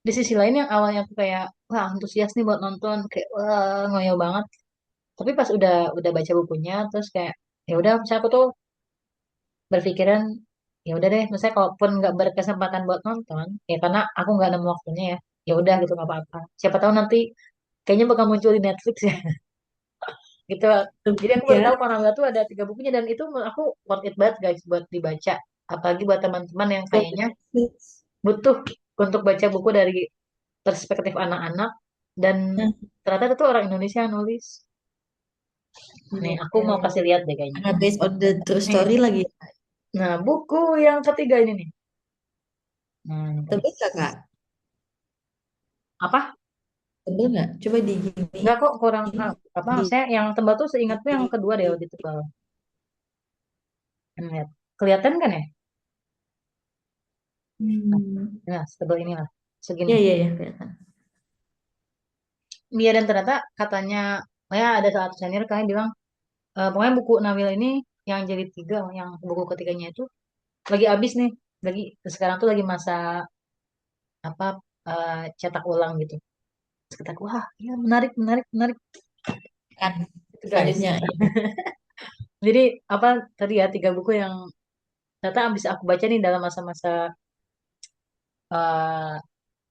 di sisi lain yang awalnya aku kayak, wah, antusias nih buat nonton, kayak, wah, ngoyo banget. Tapi pas udah baca bukunya, terus kayak, ya udah, misalnya aku tuh berpikiran, ya udah deh, misalnya kalaupun nggak berkesempatan buat nonton, ya karena aku nggak nemu waktunya ya, ya udah gitu nggak apa-apa. Siapa tahu nanti kayaknya bakal muncul di Netflix ya, gitu. Jadi aku baru Ya. tahu Panambila tuh ada 3 bukunya dan itu menurut aku worth it banget guys buat dibaca. Apalagi buat teman-teman yang kayaknya butuh untuk baca buku dari perspektif anak-anak dan Nah, ternyata itu tuh orang Indonesia yang nulis. iya, Nih, aku iya, mau iya. kasih lihat deh kayaknya. Karena based on the true Nih, story lagi. nah buku yang ketiga ini nih. Nah, ini Tebel guys. nggak Kak? Apa? Tebel nggak? Coba digini. Enggak kok, kurang, apa, Di, saya yang tebal tuh seingatku yang kedua deh lebih tebal. Lihat. Kelihatan kan ya? hmm. Nah, setebal inilah. Segini. Ya, ya, ya, kelihatan. Iya, dan ternyata katanya, ya ada satu senior kalian bilang, pokoknya buku Nawil ini yang jadi 3, yang buku ketiganya itu lagi habis nih. Lagi sekarang tuh lagi masa apa, cetak ulang gitu. Terus kataku, wah, iya menarik, menarik, menarik. Kan Itu guys. selanjutnya. Ya. Jadi apa tadi ya, 3 buku yang ternyata habis aku baca nih dalam masa-masa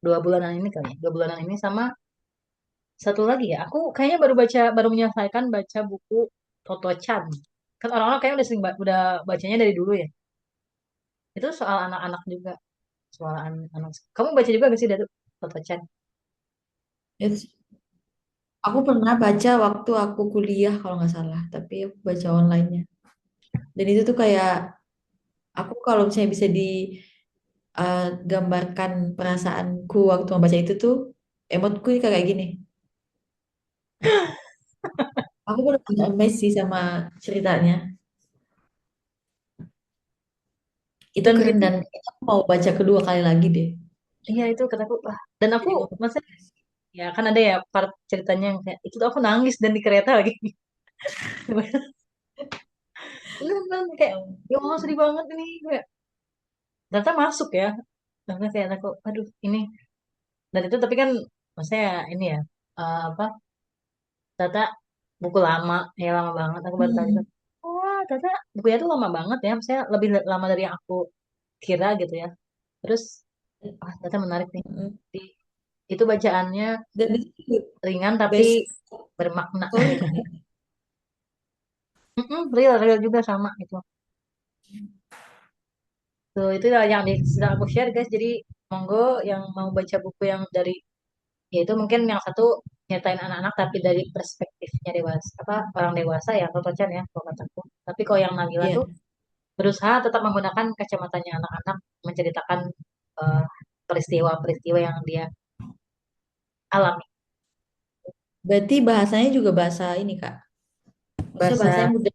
2 bulanan ini kali ya, 2 bulanan ini sama satu lagi ya. Aku kayaknya baru menyelesaikan baca buku Toto-chan. Kan orang-orang kayaknya udah udah bacanya dari dulu ya. Itu soal anak-anak juga, soal anak. Kamu baca juga gak sih dari Toto-chan? It's- aku pernah baca waktu aku kuliah kalau nggak salah, tapi aku baca online-nya. Dan itu tuh kayak aku kalau misalnya bisa digambarkan perasaanku waktu membaca itu tuh emotku ini kayak gini. Aku benar-benar amazed sih sama ceritanya. Itu Dan keren itu, dan itu aku mau baca kedua kali lagi deh. iya itu kataku, wah. Dan aku, Jadi mau maksudnya, ya kan ada ya part ceritanya yang kayak, itu tuh aku nangis dan di kereta lagi. Bener-bener kayak, ya Allah sedih banget ini. Kayak, ternyata masuk ya. Ternyata kayak aku, aduh ini. Dan itu tapi kan, maksudnya ini ya, apa, ternyata buku lama, ya lama banget. Aku baru tahu itu. Hmm. Wah, ternyata bukunya tuh lama banget ya. Maksudnya lebih lama dari yang aku kira gitu ya. Terus, ah, ternyata menarik nih. Mm-mm. Di- Itu bacaannya Dan itu ringan tapi best bermakna. story kan ya? Mm-mm, real, real juga sama itu. Tuh, itu lah yang sedang aku share guys. Jadi monggo yang mau baca buku yang dari, yaitu mungkin yang satu nyatain anak-anak tapi dari perspektifnya dewasa, apa orang dewasa ya, atau Tocan ya kalau kataku. Tapi kalau yang Nabila Iya. tuh berusaha tetap menggunakan kacamatanya anak-anak menceritakan eh, peristiwa-peristiwa yang dia alami. Berarti bahasanya juga bahasa ini Kak. Maksudnya bahasanya Bahasa, mudah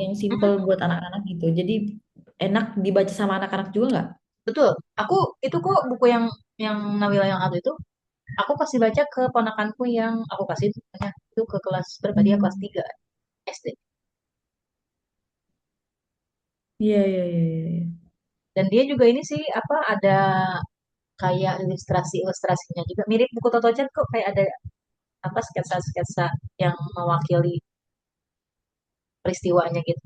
yang simple mm-mm, buat anak-anak gitu. Jadi enak dibaca sama anak-anak juga nggak? betul. Aku itu kok buku yang Nabila yang satu itu aku kasih baca ke ponakanku yang aku kasih itu ke kelas berapa, dia kelas Hmm. 3 SD. Iya, iya, iya, iya, iya. Dan dia juga ini sih apa, ada kayak ilustrasi-ilustrasinya juga mirip buku Toto-chan kok, kayak ada apa sketsa-sketsa yang mewakili peristiwanya gitu.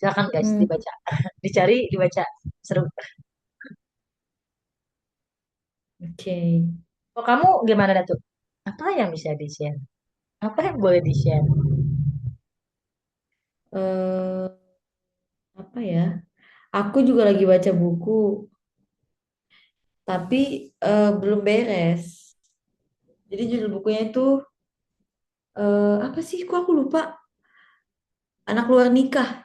Silakan guys Hmm. dibaca, dicari, dibaca, seru. Oke. Oh, kamu gimana Datuk? Apa yang bisa di-share? Apa yang boleh di-share? eh Apa ya? Aku juga lagi baca buku, tapi belum beres. Jadi judul bukunya itu apa sih? Kok aku lupa? Anak luar nikah.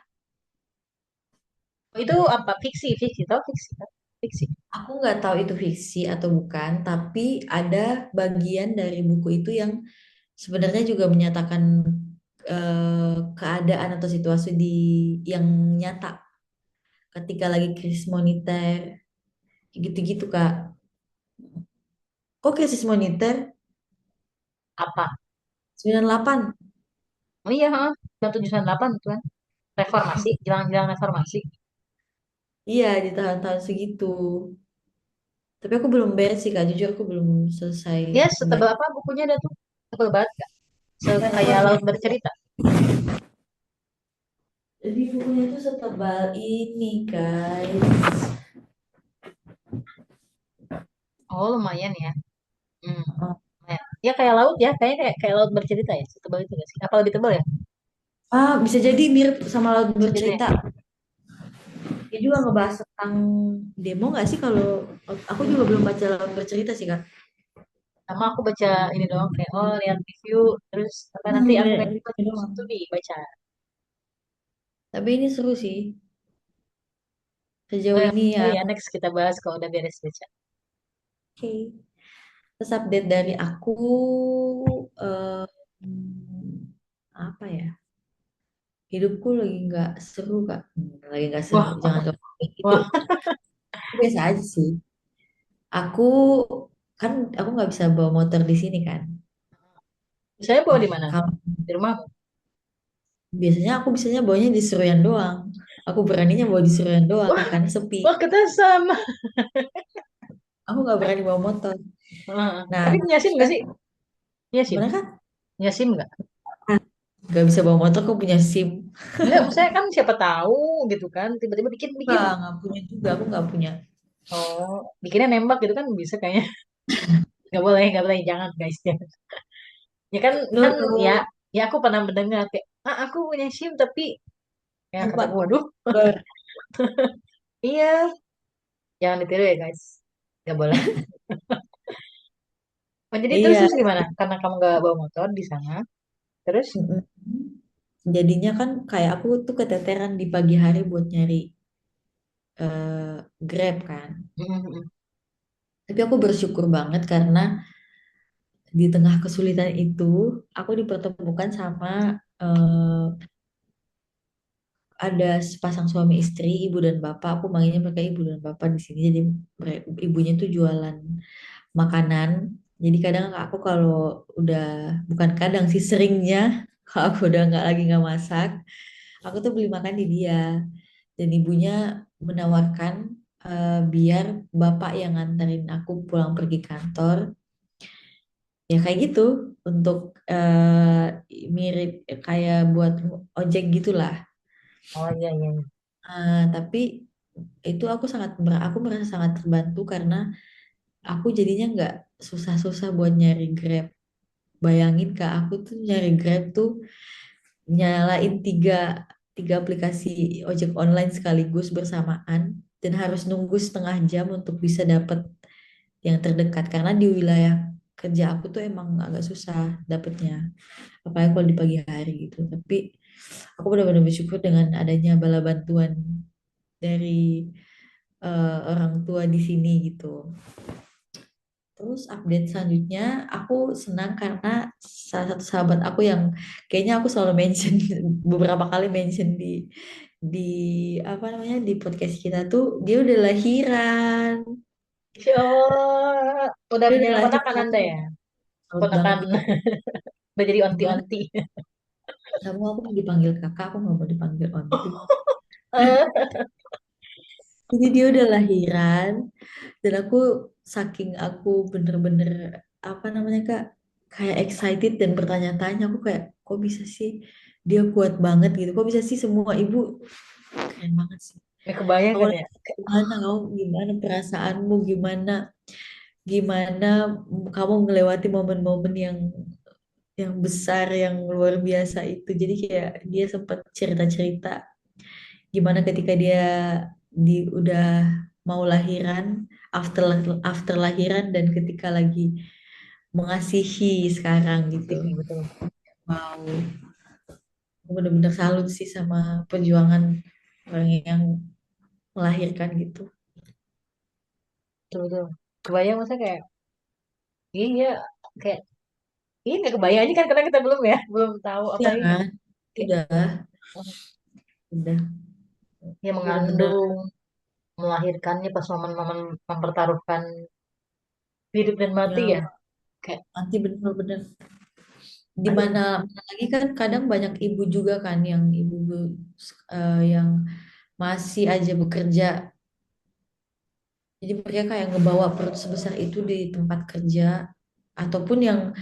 Oh, itu apa, fiksi, fiksi tau fiksi kan? Fiksi. Aku nggak tahu itu fiksi atau bukan, tapi ada bagian dari buku itu yang sebenarnya juga menyatakan keadaan atau situasi yang nyata ketika lagi krisis moneter, gitu-gitu Kak. Kok krisis moneter? Apa? 98. Oh iya, heeh. 1998 itu kan. Reformasi, jelang-jelang reformasi. Iya, di tahun-tahun segitu. Tapi aku belum beres sih Kak, jujur aku belum selesai Dia membaca. setebal apa bukunya Datuk? Tebal banget gak? Kayak Setebal. laut bercerita. Jadi bukunya itu setebal ini guys. Oh lumayan ya. Hmm. Oh. Lumayan. Ya kayak laut ya, kayaknya kayak laut bercerita ya. Setebal itu gak sih? Apa lebih tebal ya? Bisa jadi mirip sama Laut Bisa jadi ya. Bercerita. Dia juga ngebahas tentang demo nggak sih kalau aku juga belum baca Laut Bercerita sih Kak. Sama aku baca ini doang kayak, oh lihat review, terus apa nanti aku kayak Lihat terus doang. itu dibaca. Tapi ini seru sih. Oh, Sejauh yang ini oh ya. ya next kita bahas kalau udah beres baca. Oke. Terus update dari aku eh, apa ya? Hidupku lagi nggak seru Kak. Lagi nggak seru. Wah, Jangan ngomong kayak gitu. wah. Aku biasa aja sih. Aku kan aku nggak bisa bawa motor di sini kan. Saya bawa Nah, di mana? kalau Di rumah. biasanya aku bisanya bawanya di Seruyan doang. Aku beraninya bawa di Seruyan doang Wah, karena sepi. wah kita sama. Aku nggak berani bawa motor. Heeh. Nah, Tapi punya SIM nggak kan sih? Punya SIM? gimana kan? Punya SIM nggak? Ah, nggak bisa bawa motor, kok punya SIM? Enggak, maksudnya kan siapa tahu gitu kan, tiba-tiba bikin-bikin. Nggak punya juga. Aku nggak punya. Oh, bikinnya nembak gitu kan bisa kayaknya. Nggak boleh, jangan guys, jangan. Ya kan, No, kan ya, no, ya aku pernah mendengar kayak, ah aku punya SIM tapi ya kataku, nembak. waduh, iya, jangan ditiru ya guys, nggak boleh. Oh, jadi terus Iya. terus gimana? Karena kamu nggak bawa motor di sana, terus? Mm-mm. Jadinya kan kayak aku tuh keteteran di pagi hari buat nyari Grab kan. Mm-mm. Tapi aku bersyukur banget karena di tengah kesulitan itu aku dipertemukan sama ada sepasang suami istri, ibu dan bapak. Aku manggilnya mereka ibu dan bapak di sini. Jadi ibunya tuh jualan makanan. Jadi kadang aku kalau udah bukan kadang sih seringnya kalau aku udah nggak masak, aku tuh beli makan di dia. Dan ibunya menawarkan biar bapak yang nganterin aku pulang pergi kantor. Ya kayak gitu untuk mirip kayak buat ojek gitulah. Oh iya iya. Iya. Tapi itu aku merasa sangat terbantu karena aku jadinya nggak susah-susah buat nyari Grab. Bayangin Kak, aku tuh nyari Grab tuh nyalain tiga aplikasi ojek online sekaligus bersamaan dan harus nunggu setengah jam untuk bisa dapet yang terdekat karena di wilayah kerja aku tuh emang agak susah dapetnya, apalagi kalau di pagi hari gitu. Tapi aku benar-benar bersyukur dengan adanya bala bantuan dari orang tua di sini gitu. Terus update selanjutnya, aku senang karena salah satu sahabat aku yang kayaknya aku selalu mention beberapa kali mention di apa namanya di podcast kita tuh dia udah lahiran, Insya Allah, udah dia punya udah keponakan lahiran. Anda ya? Salut banget Keponakan, nih Kak. udah jadi Gimana? onti-onti. Kamu aku mau dipanggil kakak, aku nggak mau dipanggil onti. Eh, Jadi dia udah lahiran dan aku bener-bener apa namanya Kak kayak excited dan bertanya-tanya aku kayak kok bisa sih dia kuat banget gitu, kok bisa sih semua ibu keren banget sih. Ini kebayang Aku kan ya? nanya, gimana kamu, gimana perasaanmu, gimana gimana kamu melewati momen-momen yang besar yang luar biasa itu. Jadi kayak dia sempat cerita-cerita gimana ketika dia udah mau lahiran, after after lahiran dan ketika lagi mengasihi sekarang gitu. Sih, betul. Wow, aku bener-bener salut sih sama perjuangan orang yang melahirkan gitu. Betul, betul. Kebayang masa kayak, iya, kayak, ini nggak kebayang aja kan karena kita belum ya, belum tahu Ya apalagi kan, kayak, udah ya bener-bener mengandung, melahirkannya pas momen-momen mempertaruhkan hidup dan mati ya. nyawa Kayak, nanti bener-bener di aduh, mana lagi kan kadang banyak ibu juga kan yang ibu yang masih aja bekerja. Jadi mereka kayak ngebawa perut sebesar itu di tempat kerja ataupun yang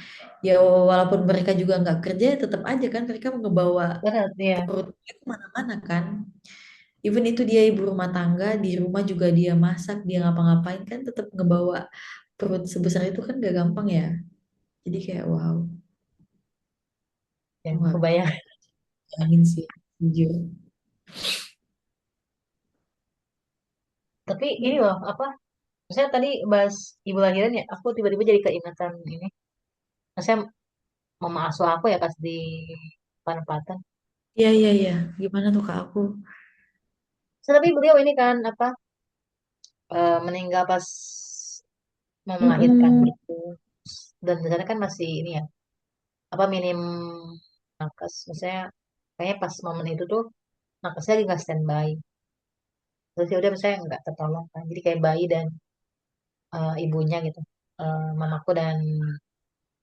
ya walaupun mereka juga nggak kerja ya tetap aja kan mereka ngebawa berat ya. perut itu kemana-mana kan. Even itu dia ibu rumah tangga di rumah juga dia masak dia ngapa-ngapain kan tetap ngebawa perut sebesar itu kan gak gampang ya. Jadi kayak wow, Ya, aku nggak bisa kebayang. bayangin sih jujur. Tapi ini loh, apa, misalnya tadi bahas ibu lahiran ya, aku tiba-tiba jadi keingatan ini. Maksudnya mama asuh aku ya pas di Panempatan. Iya iya iya, gimana tuh kak aku? So, tapi beliau ini kan apa, meninggal pas mau melahirkan Mm-mm. gitu. Dan di sana kan masih ini ya, apa, minim nakes. Misalnya kayaknya pas momen itu tuh nakesnya lagi nggak standby. Terus ya udah misalnya nggak tertolong kan. Jadi kayak bayi dan ibunya gitu. Mamaku dan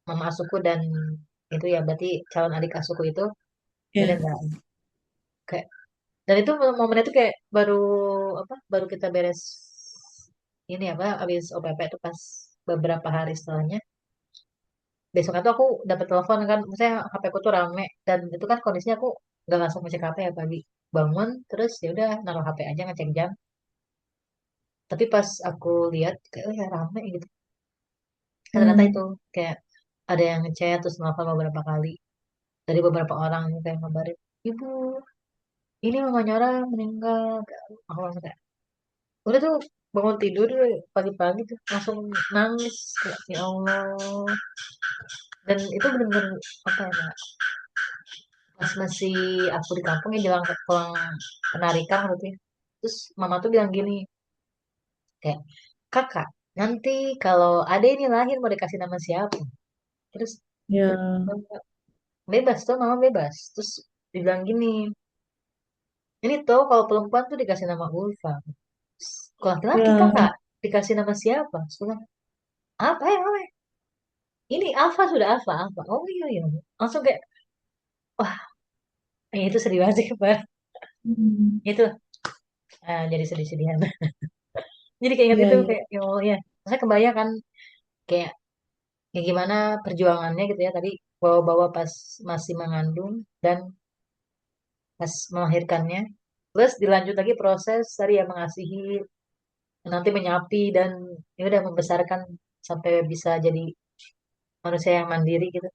mama asuhku dan itu ya berarti calon adik asuhku itu ya udah Ya, nggak kayak, dan itu momen itu kayak baru apa, baru kita beres ini apa, habis OPP itu pas beberapa hari setelahnya, besoknya tuh aku dapat telepon kan, misalnya HP aku tuh rame dan itu kan kondisinya aku nggak langsung ngecek HP ya pagi, bangun terus ya udah naruh HP aja ngecek jam, Tapi pas aku lihat kayak oh ya rame gitu. Ternyata itu Hmm. kayak ada yang ngechat terus nelfon beberapa kali dari beberapa orang yang kayak ngabarin, ibu ini mama Nyora meninggal. Aku langsung kayak udah tuh bangun tidur pagi-pagi tuh langsung nangis kayak ya Allah. Dan itu bener-bener apa ya Kak, pas masih aku di kampung ya jalan pulang penarikan gitu ya. Terus mama tuh bilang gini kayak kakak nanti kalau ada ini lahir mau dikasih nama siapa? Terus Ya, bebas tuh mama bebas. Terus dibilang gini, ini tuh kalau perempuan tuh dikasih nama Ulfa. Kalau laki-laki ya, kakak dikasih nama siapa? Terus aku bilang, apa ya mama? Ini Alfa sudah Alfa Alfa. Oh iya iya. Langsung kayak wah itu sedih banget sih Pak. hmm. Itu jadi sedih-sedihan. Jadi kayak ingat Ya, itu ya, kayak ya Allah ya. Saya kebayang kan kayak ya gimana perjuangannya gitu ya tadi bawa-bawa pas masih mengandung dan pas melahirkannya. Terus dilanjut lagi proses tadi ya mengasihi, nanti menyapi dan ya udah membesarkan sampai bisa jadi manusia yang mandiri gitu.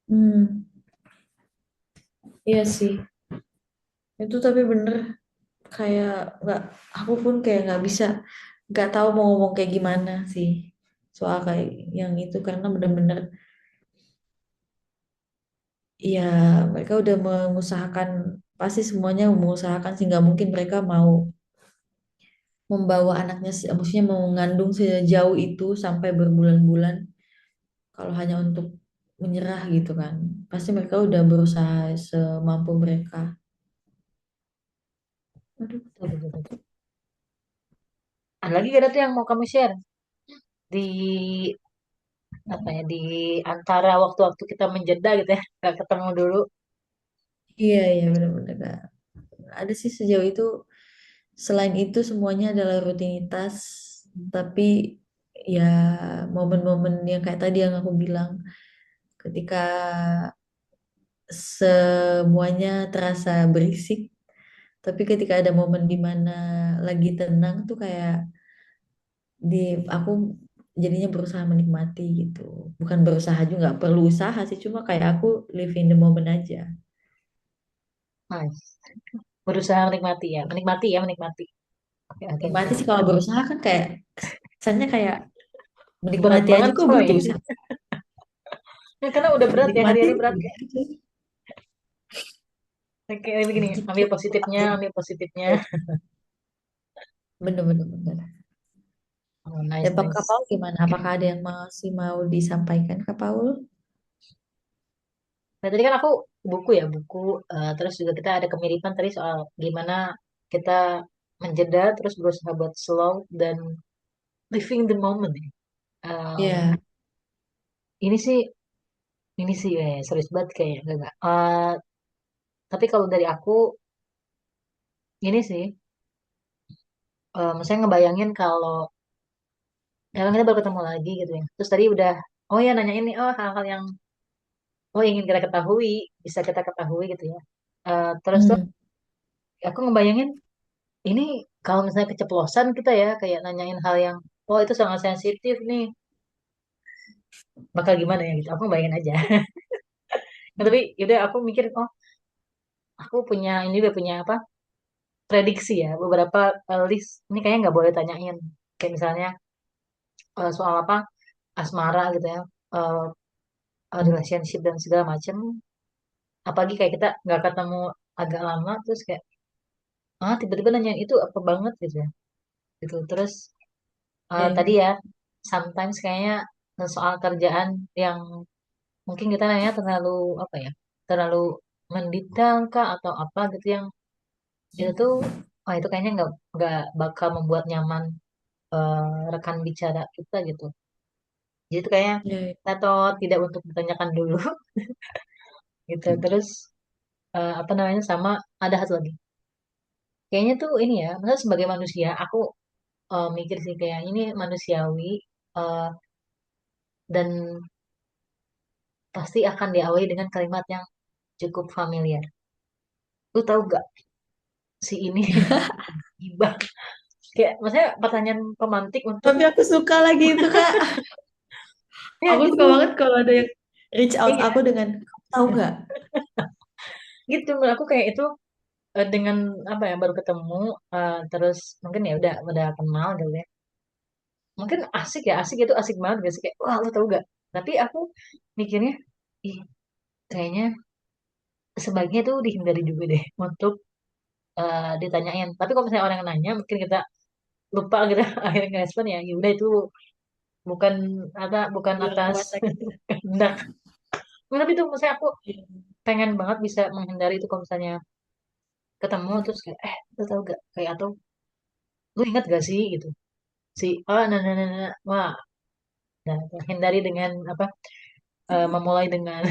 hmm. Iya sih. Itu tapi bener kayak nggak, aku pun kayak nggak bisa, nggak tahu mau ngomong kayak gimana sih soal kayak yang itu karena bener-bener ya mereka udah mengusahakan, pasti semuanya mengusahakan sih nggak mungkin mereka mau membawa anaknya, maksudnya mau mengandung sejauh itu sampai berbulan-bulan kalau hanya untuk menyerah gitu kan. Pasti mereka udah berusaha semampu mereka. Aduh. Betul, betul, betul. Ada lagi gak ada tuh yang mau kamu share di apa ya di antara waktu-waktu kita menjeda gitu ya nggak ketemu dulu. Iya, iya benar-benar Kak. Ada sih sejauh itu. Selain itu semuanya adalah rutinitas, tapi ya momen-momen yang kayak tadi yang aku bilang, ketika semuanya terasa berisik, tapi ketika ada momen di mana lagi tenang tuh kayak di aku jadinya berusaha menikmati gitu. Bukan berusaha juga, nggak perlu usaha sih, cuma kayak aku live in the moment aja. Nice. Berusaha menikmati ya menikmati. Oke oke oke. Menikmati sih, kalau berusaha kan kayak kesannya kayak Berat menikmati aja banget kok coy. butuh usaha. Ya, karena udah berat ya Menikmati hari-hari berat kayak gitu. kayak begini Gitu. ambil positifnya. Bener-bener bener. Oh, Dan nice Kak nice. Paul gimana? Apakah ada yang masih mau disampaikan Kak Paul? Nah tadi kan aku buku ya buku terus juga kita ada kemiripan tadi soal gimana kita menjeda terus berusaha buat slow dan living the moment ya. Um, Ya, ini sih serius banget kayaknya enggak. Tapi kalau dari aku ini sih saya ngebayangin kalau ya kan kita baru ketemu lagi gitu ya. Terus tadi udah oh ya nanya ini oh hal-hal yang oh ingin kita ketahui bisa kita ketahui gitu ya. Terus tuh hmm, aku ngebayangin ini kalau misalnya keceplosan kita ya kayak nanyain hal yang oh itu sangat sensitif nih bakal gimana ya gitu. Aku bayangin aja. Nah, tapi yaudah aku mikir oh aku punya ini udah punya apa prediksi ya beberapa list ini kayaknya nggak boleh tanyain kayak misalnya soal apa asmara gitu ya eh, relationship dan segala macam apalagi kayak kita nggak ketemu agak lama terus kayak tiba-tiba nanyain itu apa banget gitu ya gitu terus ya, tadi ya, ya sometimes kayaknya soal kerjaan yang mungkin kita nanya terlalu apa ya terlalu mendetail kah atau apa gitu yang itu tuh itu kayaknya nggak bakal membuat nyaman rekan bicara kita gitu jadi itu kayaknya ya, atau tidak untuk ditanyakan dulu gitu terus apa namanya sama ada satu lagi kayaknya tuh ini ya maksudnya sebagai manusia aku mikir sih kayak ini manusiawi eh, dan pasti akan diawali dengan kalimat yang cukup familiar. Lu tahu gak si ini? gibah. Kayak maksudnya pertanyaan pemantik untuk Tapi aku suka lagi itu Kak. ya Aku suka gitu. banget kalau ada yang reach out Iya, aku dengan, "Kamu tahu nggak?" gitu menurut aku kayak itu dengan apa ya baru ketemu terus mungkin ya udah kenal gitu ya. Mungkin asik ya, asik itu asik banget gak sih kayak wah lu tahu gak? Tapi aku mikirnya ih kayaknya sebaiknya tuh dihindari juga deh untuk ditanyain. Tapi kalau misalnya orang yang nanya mungkin kita lupa gitu akhirnya ngerespon ya, ya udah itu bukan bukan Di luar atas rumah sakit. kehendak. Tapi itu misalnya aku pengen banget bisa menghindari itu kalau misalnya ketemu terus kayak lu tahu gak kayak atau lu ingat gak sih gitu si oh nah wah nah, hindari dengan apa memulai dengan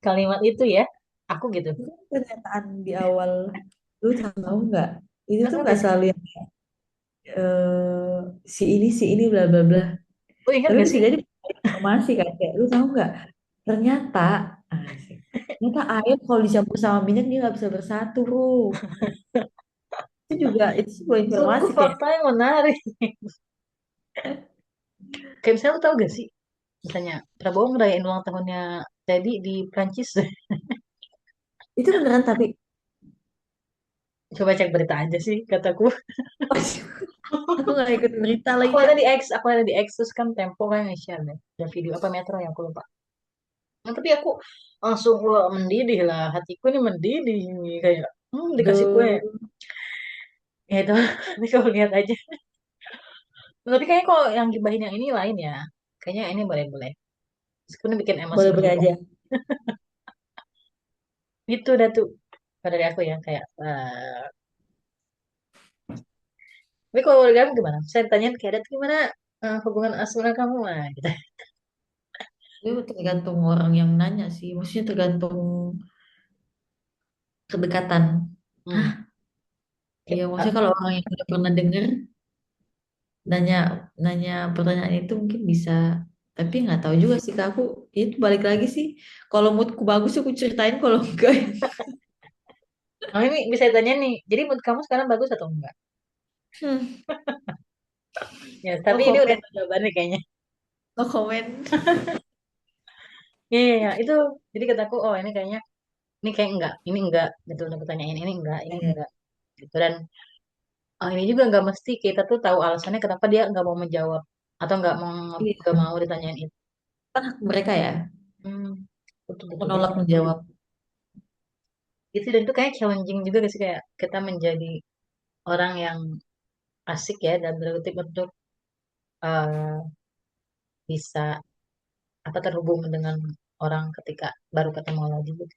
kalimat itu ya aku gitu Itu kan pernyataan di awal, lu tahu nggak? Itu tuh masa nggak gak sih selalu yang si ini bla bla bla. lu ingat Tapi gak bisa sih jadi informasi kan, kayak lu tahu nggak? Ternyata, asik. Ternyata air kalau dicampur sama minyak dia nggak bisa bersatu, bro. Itu sebuah sungguh informasi kayak. fakta yang menarik kayak misalnya lu tahu gak sih misalnya Prabowo ngerayain ulang tahunnya Teddy di Prancis Itu beneran tapi coba cek berita aja sih kataku aku nggak ikut berita lagi aku Kak. ada di X aku ada di X terus kan Tempo kan nge-share deh ada video apa Metro yang aku lupa. Nah, tapi aku langsung wah mendidih lah hatiku ini mendidih kayak dikasih kue Duh, ya itu nanti kau lihat aja. Nah, tapi kayaknya kalau yang gibahin yang ini lain ya kayaknya ini boleh-boleh meskipun bikin emosi boleh juga aja. itu dah tuh kalau dari aku ya kayak tapi kalau dari kamu gimana saya tanyain kayak ada gimana hubungan asmara kamu lah gitu. Itu tergantung orang yang nanya sih. Maksudnya tergantung kedekatan. Hmm. Iya, Kayak, maksudnya kalau orang yang udah pernah denger nanya nanya pertanyaan itu mungkin bisa. Tapi nggak tahu juga sih Kak. Aku itu balik lagi sih. Kalau moodku bagus aku ceritain, kalau enggak nah ini bisa ditanya nih jadi mood kamu sekarang bagus atau enggak hmm, ya no tapi ini udah comment, jawabannya kayaknya. no comment. Iya, iya, iya. Itu jadi kataku, oh ini kayaknya ini enggak, gitu untuk pertanyaan ini Iya, enggak, gitu dan oh, ini juga enggak mesti kita tuh tahu alasannya kenapa dia enggak mau menjawab atau enggak iya. mau ditanyain itu. Kan hak mereka ya Hmm, betul betul menolak betul. menjawab. Itu dan itu kayak challenging juga gak sih kayak kita menjadi orang yang asik ya dan berarti untuk eh, bisa apa terhubung dengan orang ketika baru ketemu lagi gitu.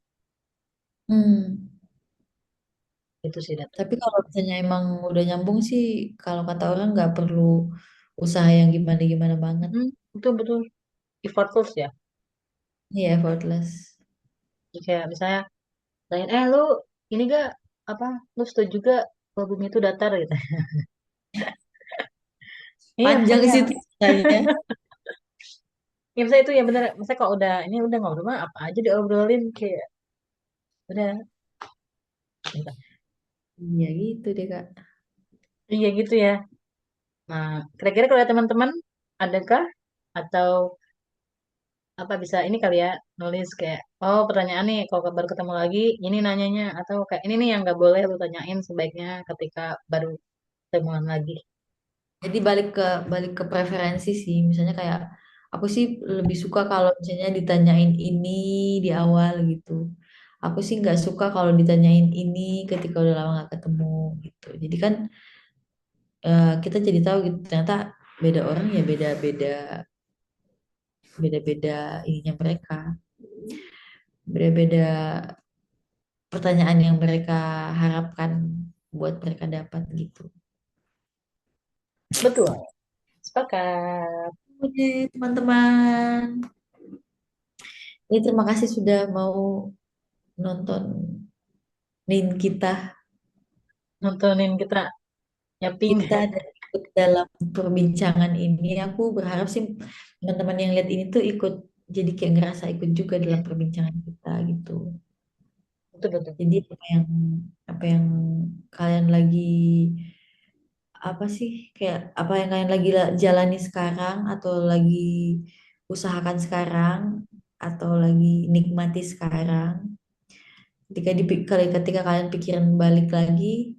Hmm. Itu sih dat. Tapi kalau misalnya emang udah nyambung sih, kalau kata orang nggak perlu usaha yang gimana-gimana banget. Betul betul effortless ya. Iya, effortless. Jadi kayak misalnya lain lu ini gak apa lu setuju gak kalau bumi itu datar gitu iya Panjang makanya sih itu saya. ya misalnya itu ya bener misalnya kalau udah ini udah ngobrol mah apa aja diobrolin kayak udah gitu. Iya gitu deh Kak. Iya gitu ya nah kira-kira kalau ada teman-teman adakah atau apa bisa ini kali ya nulis kayak oh pertanyaan nih kalau baru ketemu lagi ini nanyanya atau kayak ini nih yang nggak boleh lu tanyain sebaiknya ketika baru ketemuan lagi. Jadi balik ke preferensi sih. Misalnya kayak aku sih lebih suka kalau misalnya ditanyain ini di awal gitu. Aku sih nggak suka kalau ditanyain ini ketika udah lama nggak ketemu gitu. Jadi kan kita jadi tahu gitu ternyata beda orang ya beda-beda beda-beda ininya mereka. Beda-beda pertanyaan yang mereka harapkan buat mereka dapat gitu. Betul sepakat. Oke, teman-teman. Ini terima kasih sudah mau nontonin kita Nontonin kita nyapping. dan ikut dalam perbincangan ini. Aku berharap sih teman-teman yang lihat ini tuh ikut jadi kayak ngerasa ikut juga dalam perbincangan kita gitu. betul betul. Jadi apa yang kalian lagi apa sih kayak apa yang kalian lagi jalani sekarang atau lagi usahakan sekarang atau lagi nikmati sekarang. Ketika kalian pikiran balik lagi,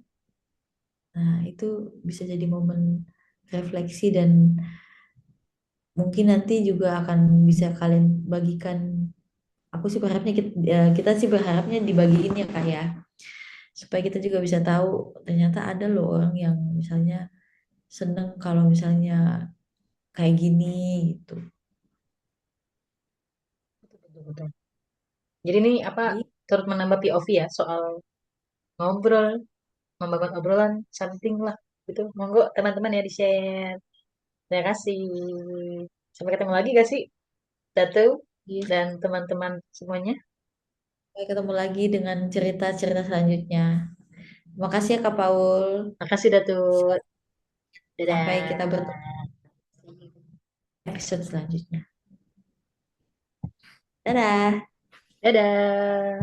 nah itu bisa jadi momen refleksi dan mungkin nanti juga akan bisa kalian bagikan. Aku sih berharapnya kita sih berharapnya dibagiin ya kak ya, supaya kita juga bisa tahu ternyata ada loh orang yang misalnya seneng kalau misalnya kayak gini gitu. Betul, betul, betul. Jadi ini apa Iya, turut menambah POV ya soal ngobrol, membangun obrolan, something lah gitu. Monggo teman-teman ya di-share. Terima kasih. Sampai ketemu lagi gak sih, Datu iya. dan teman-teman semuanya? Sampai ketemu lagi dengan cerita-cerita selanjutnya. Terima kasih ya Kak Paul. Makasih, Datu. Sampai kita bertemu Dadah. di episode selanjutnya. Dadah. Dadah.